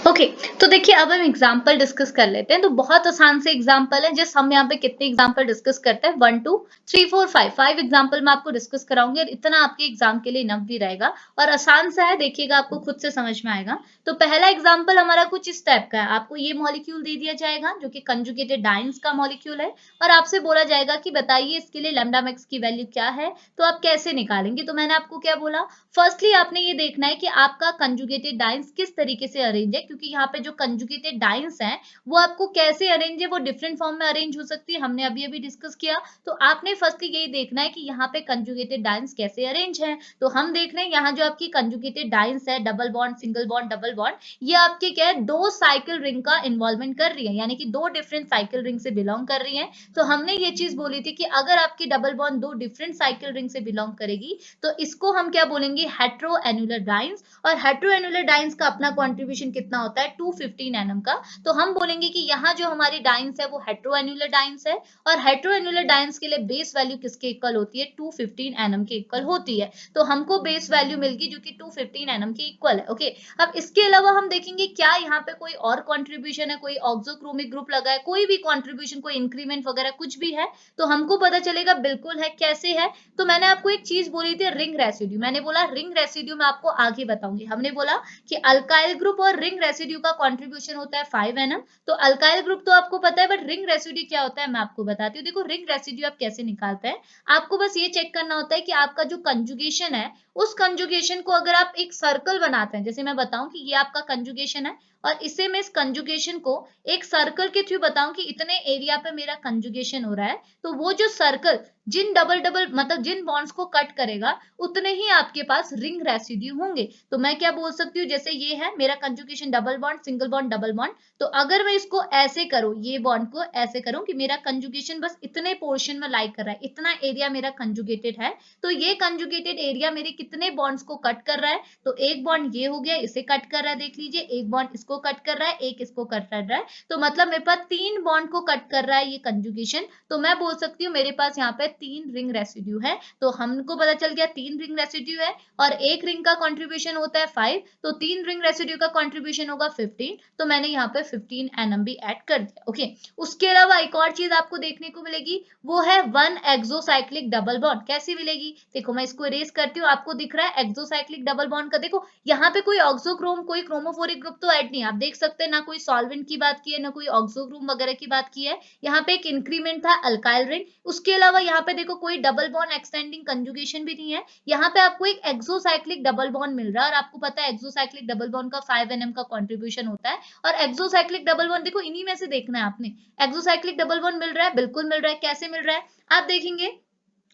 ओके, तो देखिए अब हम एग्जांपल डिस्कस कर लेते हैं। तो बहुत आसान से एग्जांपल है, जस्ट हम यहाँ पे कितने एग्जांपल डिस्कस करते हैं, 1 2 3 4 5 एग्जांपल मैं आपको डिस्कस कराऊंगी और इतना आपके एग्जाम के लिए इनफ भी रहेगा और आसान सा है, देखिएगा आपको खुद से समझ में आएगा। तो पहला एग्जांपल हमारा कुछ इस टाइप का है, आपको ये मॉलिक्यूल दे दिया जाएगा जो कि कंजुगेटेड डाइन्स का मॉलिक्यूल है और आपसे बोला जाएगा कि बताइए इसके लिए लैम्डा मैक्स की वैल्यू क्या है, तो आप कैसे निकालेंगे। तो मैंने आपको क्या बोला, फर्स्टली आपने ये देखना है कि आपका कंजुगेटेड डाइन्स किस तरीके से अरेंज है, क्योंकि यहाँ पे जो कंजुगेटेड डाइन्स हैं वो आपको कैसे अरेंज है, वो डिफरेंट फॉर्म में अरेंज हो सकती है, हमने अभी अभी डिस्कस किया। तो आपने फर्स्टली यही देखना है कि यहाँ पे कंजुगेटेड डाइन्स कैसे अरेंज है। तो हम देख रहे हैं यहाँ जो आपकी कंजुगेटेड डाइन्स है, double bond single bond double bond, ये आपके क्या है, 2 साइकिल रिंग का इन्वॉल्वमेंट कर रही है, यानी कि 2 डिफरेंट साइकिल रिंग से बिलोंग कर रही है। तो हमने ये चीज बोली थी कि अगर आपकी double bond 2 different cycle ring से बिलोंग करेगी तो इसको हम क्या बोलेंगे, हेटेरो एनुलर डाइन्स। और हेटेरो एनुलर डाइन्स का अपना कंट्रीब्यूशन कितना होता है, 215 nm का। तो हम बोलेंगे कि यहाँ जो हमारी डाइन्स है वो हेटेरो एनुलर डाइन्स है और हेटेरो एनुलर डाइन्स के लिए बेस वैल्यू किसके इक्वल होती है, 215 nm के इक्वल होती है। तो हमको बेस वैल्यू मिल गई जो कि 215 nm के इक्वल है। ओके, अब इसके अलावा हम देखेंगे क्या यहाँ पे कोई और कंट्रीब्यूशन है, कोई ऑक्सोक्रोमिक ग्रुप लगा है, कोई भी कंट्रीब्यूशन, कोई इंक्रीमेंट वगैरह कुछ भी है तो हमको पता चलेगा बिल्कुल है। कैसे है, तो मैंने आपको एक चीज बोली थी, रिंग रेसिड्यू। मैंने बोला रिंग रेसिड्यू मैं आपको आगे बताऊंगी। हमने बोला कि अल्काइल ग्रुप और रिंग रेसिड्यू का कंट्रीब्यूशन होता है 5 nm। तो अल्काइल ग्रुप तो आपको पता है, बट रिंग रेसिड्यू क्या होता है मैं आपको बताती हूँ। देखो रिंग रेसिड्यू आप कैसे निकालते हैं, आपको बस ये चेक करना होता है कि आपका जो कंजुगेशन है उस कंजुगेशन को अगर आप एक सर्कल बनाते हैं, जैसे मैं बताऊं कि ये आपका कंजुगेशन है और इसे मैं इस कंजुगेशन को एक सर्कल के थ्रू बताऊं कि इतने एरिया पे मेरा कंजुगेशन हो रहा है, तो वो जो सर्कल जिन डबल डबल मतलब जिन बॉन्ड्स को कट करेगा उतने ही आपके पास रिंग रेसिड्यू होंगे। तो मैं क्या बोल सकती हूँ, जैसे ये है मेरा conjugation double bond single bond double bond, तो अगर मैं इसको ऐसे करूं, ये बॉन्ड को ऐसे करूं कि मेरा कंजुगेशन बस इतने पोर्शन में लाई कर रहा है, इतना एरिया मेरा कंजुगेटेड है, तो ये कंजुगेटेड एरिया मेरे कितने बॉन्ड्स को कट कर रहा है, तो एक बॉन्ड ये हो गया, इसे कट कर रहा है, देख लीजिए एक बॉन्ड इसको कट कर रहा है, एक इसको कट कर रहा है, तो मतलब मेरे पास 3 बॉन्ड को कट कर रहा है ये कंजुगेशन। तो मैं बोल सकती हूँ मेरे पास यहाँ पे 3 रिंग रेसिड्यू है। तो हमको पता चल गया 3 रिंग रेसिड्यू है और एक रिंग का कंट्रीब्यूशन होता है 5, तो 3 रिंग रेसिड्यू का कंट्रीब्यूशन होगा 15, तो मैंने यहाँ पे 15 nm भी ऐड कर दिया। ओके, उसके अलावा एक और चीज आपको देखने को मिलेगी, वो है 1 एक्सोसाइक्लिक डबल बॉन्ड। कैसी मिलेगी, देखो मैं इसको इरेज करती हूँ, आपको दिख रहा है एक्सोसाइक्लिक डबल बॉन्ड का, देखो यहाँ पे कोई ऑक्सोक्रोम कोई क्रोमोफोरिक ग्रुप तो ऐड नहीं, आप देख सकते हैं ना कोई सॉल्वेंट की बात की है ना कोई ऑक्सोक्रोम वगैरह की बात की है, यहाँ पे एक इंक्रीमेंट था अल्काइल रिंग। उसके अलावा यहाँ पे देखो कोई डबल बॉन्ड एक्सटेंडिंग कंजुगेशन भी नहीं है, यहाँ पे आपको एक एक्सोसाइक्लिक डबल बॉन्ड मिल रहा है और आपको पता है एक्सोसाइक्लिक डबल बॉन्ड का 5 nm का कंट्रीब्यूशन होता है। और एक्सोसाइक्लिक डबल बॉन्ड देखो इन्हीं में से देखना है आपने, एक्सोसाइक्लिक डबल बॉन्ड मिल रहा है, बिल्कुल मिल रहा है। कैसे मिल रहा है आप देखेंगे,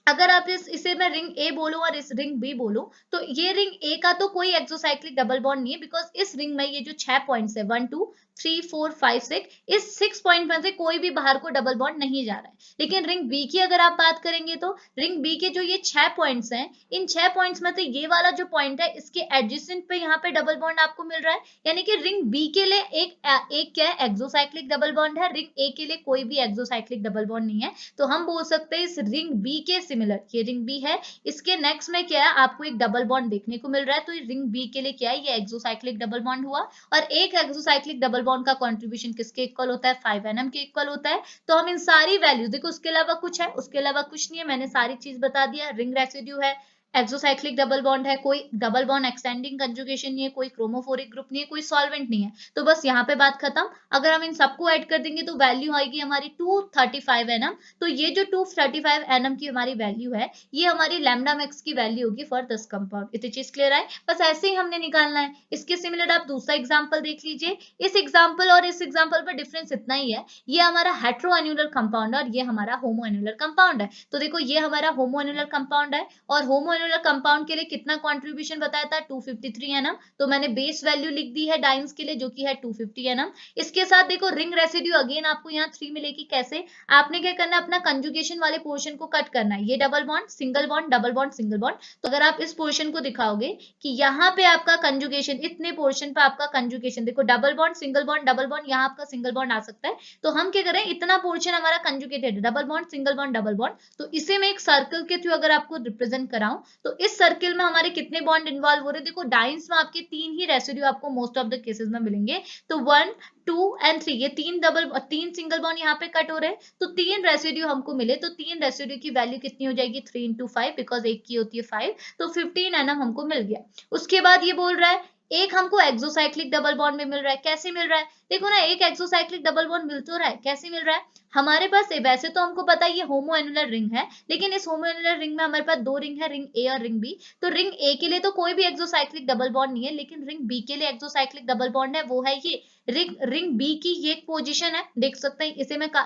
अगर आप इसे मैं रिंग ए बोलूं और इस रिंग बी बोलूं, तो ये रिंग ए का तो कोई एक्सोसाइक्लिक डबल बॉन्ड नहीं है, बिकॉज इस रिंग में ये जो 6 पॉइंट्स है 1 2 3 4 5 6, इस 6 पॉइंट में से कोई भी बाहर को डबल बॉन्ड नहीं जा रहा है। लेकिन रिंग बी की अगर आप बात करेंगे तो रिंग बी के जो ये 6 पॉइंट्स हैं, इन 6 पॉइंट्स में से ये वाला जो पॉइंट है इसके एडजेसेंट पे यहाँ पे डबल बॉन्ड आपको मिल रहा है, यानी कि रिंग बी के लिए एक क्या है, एक्सोसाइक्लिक डबल बॉन्ड है, रिंग ए के लिए कोई भी एक्सोसाइक्लिक डबल बॉन्ड नहीं है। तो हम बोल सकते हैं इस रिंग बी के सिमिलर, ये रिंग बी है, इसके नेक्स्ट में क्या है, आपको एक डबल बॉन्ड देखने को मिल रहा है, तो रिंग बी के लिए क्या है, ये एक्सोसाइक्लिक डबल बॉन्ड हुआ। और एक एक्सोसाइक्लिक डबल बॉन्ड का कॉन्ट्रीब्यूशन किसके इक्वल होता है, 5 nm के इक्वल होता है। तो हम इन सारी वैल्यू, देखो उसके अलावा कुछ है, उसके अलावा कुछ नहीं है, मैंने सारी चीज बता दिया। रिंग रेसिड्यू है, एक्सोसाइक्लिक डबल बॉन्ड है, कोई डबल बॉन्ड एक्सटेंडिंग कंजुगेशन नहीं है, कोई क्रोमोफोरिक ग्रुप नहीं है, कोई सॉल्वेंट नहीं है। तो बस यहाँ पे बात खत्म। अगर हम इन सबको ऐड कर देंगे तो वैल्यू आएगी हमारी 235 nm। तो ये जो 235 nm की हमारी वैल्यू है, ये हमारी लैम्डा मैक्स की वैल्यू होगी फॉर दिस कंपाउंड। इतनी चीज क्लियर है, बस ऐसे ही हमने निकालना है। इसके सिमिलर आप दूसरा एग्जांपल देख लीजिए। इस एग्जांपल और इस एग्जांपल पर डिफरेंस इतना ही है, ये हमारा हेट्रोएन्युलर कंपाउंड है और ये हमारा होमोएन्युलर कंपाउंड है। तो देखो ये हमारा होमोएन्युलर कंपाउंड है और होमोएन्युलर कंपाउंड के लिए कितना कंट्रीब्यूशन बताया था, 253 nm। तो मैंने बेस वैल्यू लिख दी है डाइन्स के लिए जो कि है 250 nm। इसके साथ देखो रिंग रेसिड्यू अगेन आपको यहाँ 3 मिलेगी। कैसे, आपने क्या करना है, अपना कंजुगेशन वाले पोर्शन को कट करना है। ये double bond single bond double bond single bond. तो अगर आप इस पोर्शन को दिखाओगे कि यहाँ पे आपका कंजुगेशन, इतने पोर्शन पे आपका कंजुगेशन, देखो double bond single bond double bond, यहाँ आपका सिंगल बॉन्ड आ सकता है। तो हम क्या करें, इतना पोर्शन हमारा कंजुगेटेड है, double bond single bond double bond. तो इसे मैं एक सर्कल के थ्रू अगर आपको रिप्रेजेंट कराऊं तो इस सर्किल में हमारे कितने बॉन्ड इन्वॉल्व हो रहे हैं, देखो डाइन्स में आपके 3 ही रेसिड्यू आपको मोस्ट ऑफ द केसेस में मिलेंगे। तो 1 2 एंड 3, ये तीन सिंगल बॉन्ड यहाँ पे कट हो रहे हैं। तो 3 रेसिड्यू हमको मिले, तो 3 रेसिड्यू की वैल्यू कितनी हो जाएगी, 3 into 5, बिकॉज एक की होती है 5। तो 15 nm हमको मिल गया। उसके बाद ये बोल रहा है एक हमको एक्सोसाइक्लिक डबल बॉन्ड में मिल रहा है। कैसे मिल रहा है, देखो ना, एक एक्सोसाइक्लिक डबल बॉन्ड मिल तो रहा है, कैसे मिल रहा है, हमारे पास वैसे तो हमको पता है ये होमोएन्युलर रिंग है, लेकिन इस होमोएन्युलर रिंग में हमारे पास 2 रिंग है, रिंग ए और रिंग बी। तो रिंग ए के लिए तो कोई भी एक्सोसाइक्लिक डबल बॉन्ड नहीं है, लेकिन रिंग बी के लिए एक्सोसाइक्लिक डबल बॉन्ड है, वो है ये रिंग बी की ये पोजीशन है, देख सकते हैं।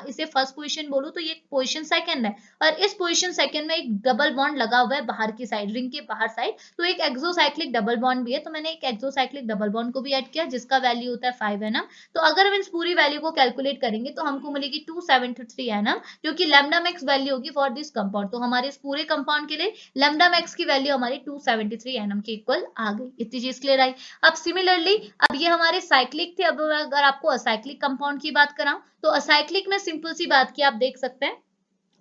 इसे फर्स्ट पोजीशन बोलूं तो ये पोजीशन सेकंड है, और इस पोजीशन सेकंड में एक डबल बॉन्ड लगा हुआ है बाहर की साइड, रिंग के बाहर साइड। तो एक एक्सोसाइक्लिक डबल बॉन्ड भी है, तो मैंने एक एक्सोसाइक्लिक डबल बॉन्ड को भी ऐड किया जिसका वैल्यू होता है 5 nm। तो अगर हम इस पूरी वैल्यू को कैलकुलेट करेंगे तो हमको मिलेगी 273 nm, जो कि लैम्डा मैक्स वैल्यू होगी फॉर दिस कंपाउंड। तो हमारे इस पूरे कंपाउंड के लिए लैम्डा मैक्स की वैल्यू हमारी 273 nm के इक्वल आ गई। इतनी चीज क्लियर आई। अब सिमिलरली, अब ये हमारे साइक्लिक थे, अब अगर आपको असाइक्लिक कंपाउंड की बात कराऊं तो असाइक्लिक में सिंपल सी बात की, आप देख सकते हैं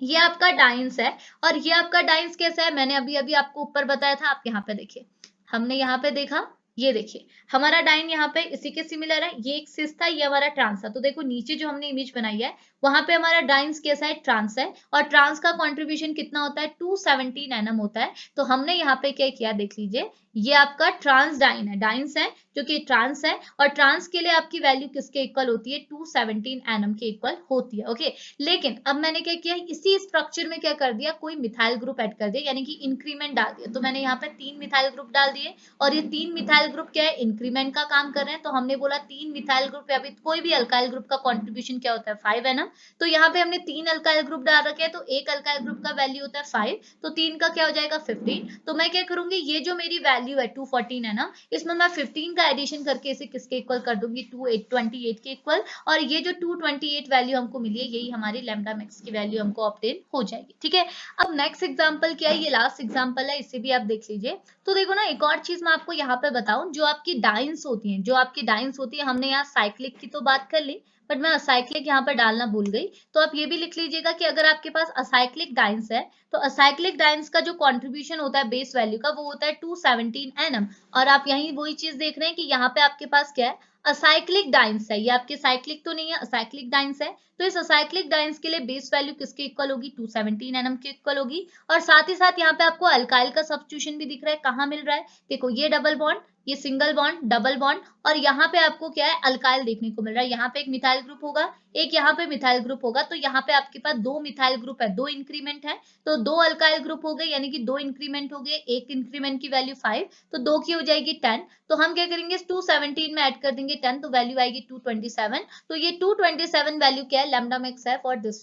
ये आपका डाइन्स है और ये आपका डाइन्स कैसा है, मैंने अभी अभी आपको ऊपर बताया था। आप यहाँ पे देखिए, हमने यहाँ पे देखा, ये देखिए हमारा डाइन यहाँ पे इसी के सिमिलर है, ये एक सिस था, ये हमारा ट्रांस था। तो देखो नीचे जो हमने इमेज बनाई है वहां पे हमारा डाइन्स कैसा है, ट्रांस है, और ट्रांस का कंट्रीब्यूशन कितना होता है, 217 nm होता है। तो हमने यहाँ पे क्या किया, देख लीजिए, ये आपका ट्रांस डाइन है, डाइन्स है जो कि ट्रांस है, और ट्रांस के लिए आपकी वैल्यू किसके इक्वल होती है, 217 nm के इक्वल होती है। ओके, लेकिन अब मैंने क्या किया, इसी स्ट्रक्चर में क्या कर दिया, कोई मिथाइल ग्रुप ऐड कर दिया, यानी कि इंक्रीमेंट डाल दिया। तो मैंने यहाँ पे 3 मिथाइल ग्रुप डाल दिए, और ये 3 मिथाइल ग्रुप क्या है, इंक्रीमेंट का काम कर रहे हैं। तो हमने बोला 3 मिथाइल ग्रुप या फिर कोई भी अल्काइल ग्रुप का कॉन्ट्रीब्यूशन क्या होता है, 5 nm। तो यहाँ पे हमने 3 अल्काइल ग्रुप डाल रखे हैं, तो एक अल्काइल ग्रुप का वैल्यू होता है 5, तो 3 का क्या हो जाएगा 15। तो मैं क्या करूंगी, ये जो मेरी वैल्यू है 214 है ना, इसमें मैं 15 का एडिशन करके इसे किसके इक्वल कर दूंगी, 228 के इक्वल। और ये जो 228 वैल्यू हमको मिली है, यही हमारी लैम्डा मैक्स की वैल्यू हमको ऑब्टेन हो जाएगी। ठीक है, अब नेक्स्ट एग्जांपल क्या है, ये लास्ट एग्जांपल है, इसे भी आप देख लीजिए। तो देखो ना, एक और चीज मैं आपको यहाँ पे बताऊं, जो आपकी डाइन्स होती हैं, जो आपकी डाइन्स होती है, हमने यहाँ साइक्लिक की तो बात कर ली, बट मैं असाइक्लिक यहाँ पर डालना भूल गई। तो आप ये भी लिख लीजिएगा कि अगर आपके पास असाइक्लिक डाइन्स है तो असाइक्लिक डाइन्स का जो कंट्रीब्यूशन होता है बेस वैल्यू का, वो होता है 217 nm। और आप यहीं वही चीज देख रहे हैं कि यहाँ पे आपके पास क्या है, असाइक्लिक डाइन्स है, ये आपके साइक्लिक तो नहीं है, असाइक्लिक डाइन्स है। तो इस असाइक्लिक डाइन्स के लिए बेस वैल्यू किसके इक्वल होगी, 217 nm के इक्वल होगी। और साथ ही साथ यहाँ पे आपको अल्काइल का सब्स्टिट्यूशन भी दिख रहा है, कहाँ मिल रहा है, देखो ये डबल बॉन्ड, ये सिंगल बॉन्ड डबल बॉन्ड, और यहाँ पे आपको क्या है, अल्काइल देखने को मिल रहा है। यहाँ पे एक मिथाइल ग्रुप होगा, एक यहाँ पे मिथाइल ग्रुप होगा, तो यहाँ पे आपके पास 2 मिथाइल ग्रुप है, 2 इंक्रीमेंट है, तो 2 अल्काइल ग्रुप हो गए, यानी कि 2 इंक्रीमेंट हो गए, एक इंक्रीमेंट की वैल्यू 5, तो 2 की हो जाएगी 10। तो हम क्या करेंगे, 217 में ऐड कर देंगे 10, तो वैल्यू आएगी 227। तो ये 227 वैल्यू क्या है, लैम्डा मैक्स है फॉर दिस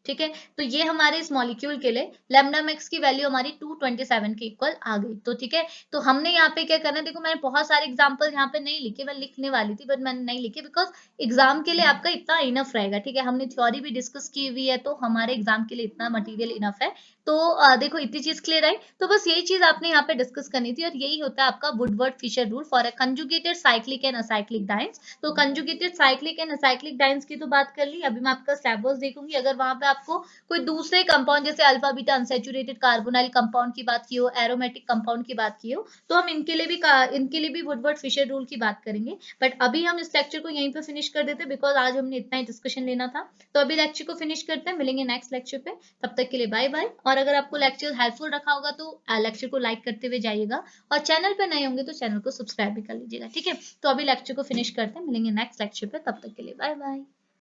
ठीक है, तो ये हमारे इस मॉलिक्यूल के लिए लैम्डा मैक्स की वैल्यू हमारी 227 के इक्वल आ गई। तो ठीक है, तो हमने यहाँ पे क्या करना है, देखो मैंने बहुत सारे एग्जांपल यहाँ पे नहीं लिखे, मैं लिखने वाली थी बट मैंने नहीं लिखे बिकॉज एग्जाम के लिए आपका इतना इनफ रहेगा। ठीक है, हमने थ्योरी भी डिस्कस की हुई है, तो हमारे एग्जाम के लिए इतना मटेरियल इनफ है। तो देखो इतनी चीज क्लियर आई, तो बस यही चीज आपने यहाँ पे डिस्कस करनी थी, और यही होता है आपका Woodward Fisher rule for a conjugated cyclic and acyclic dienes. तो conjugated cyclic and acyclic dienes की तो बात कर ली, अभी मैं आपका स्लैबर्स देखूंगी, अगर वहां पे आपको कोई दूसरे कंपाउंड जैसे alpha beta unsaturated carbonyl compound की बात की हो, एरोमेटिक कंपाउंड की बात की हो, तो हम इनके लिए भी वुडवर्ड फिशर रूल की बात करेंगे। बट अभी हम इस लेक्चर को यहीं पे फिनिश कर देते, बिकॉज आज हमने इतना ही डिस्कशन लेना था। तो अभी लेक्चर को फिनिश करते हैं, मिलेंगे नेक्स्ट लेक्चर पे, तब तक के लिए बाय बाय। और अगर आपको लेक्चर हेल्पफुल रखा होगा तो लेक्चर को लाइक करते हुए जाइएगा, और चैनल पे नए होंगे तो चैनल को सब्सक्राइब भी कर लीजिएगा। ठीक है, तो अभी लेक्चर को फिनिश करते हैं, मिलेंगे नेक्स्ट लेक्चर पे, तब तक के लिए बाय बाय।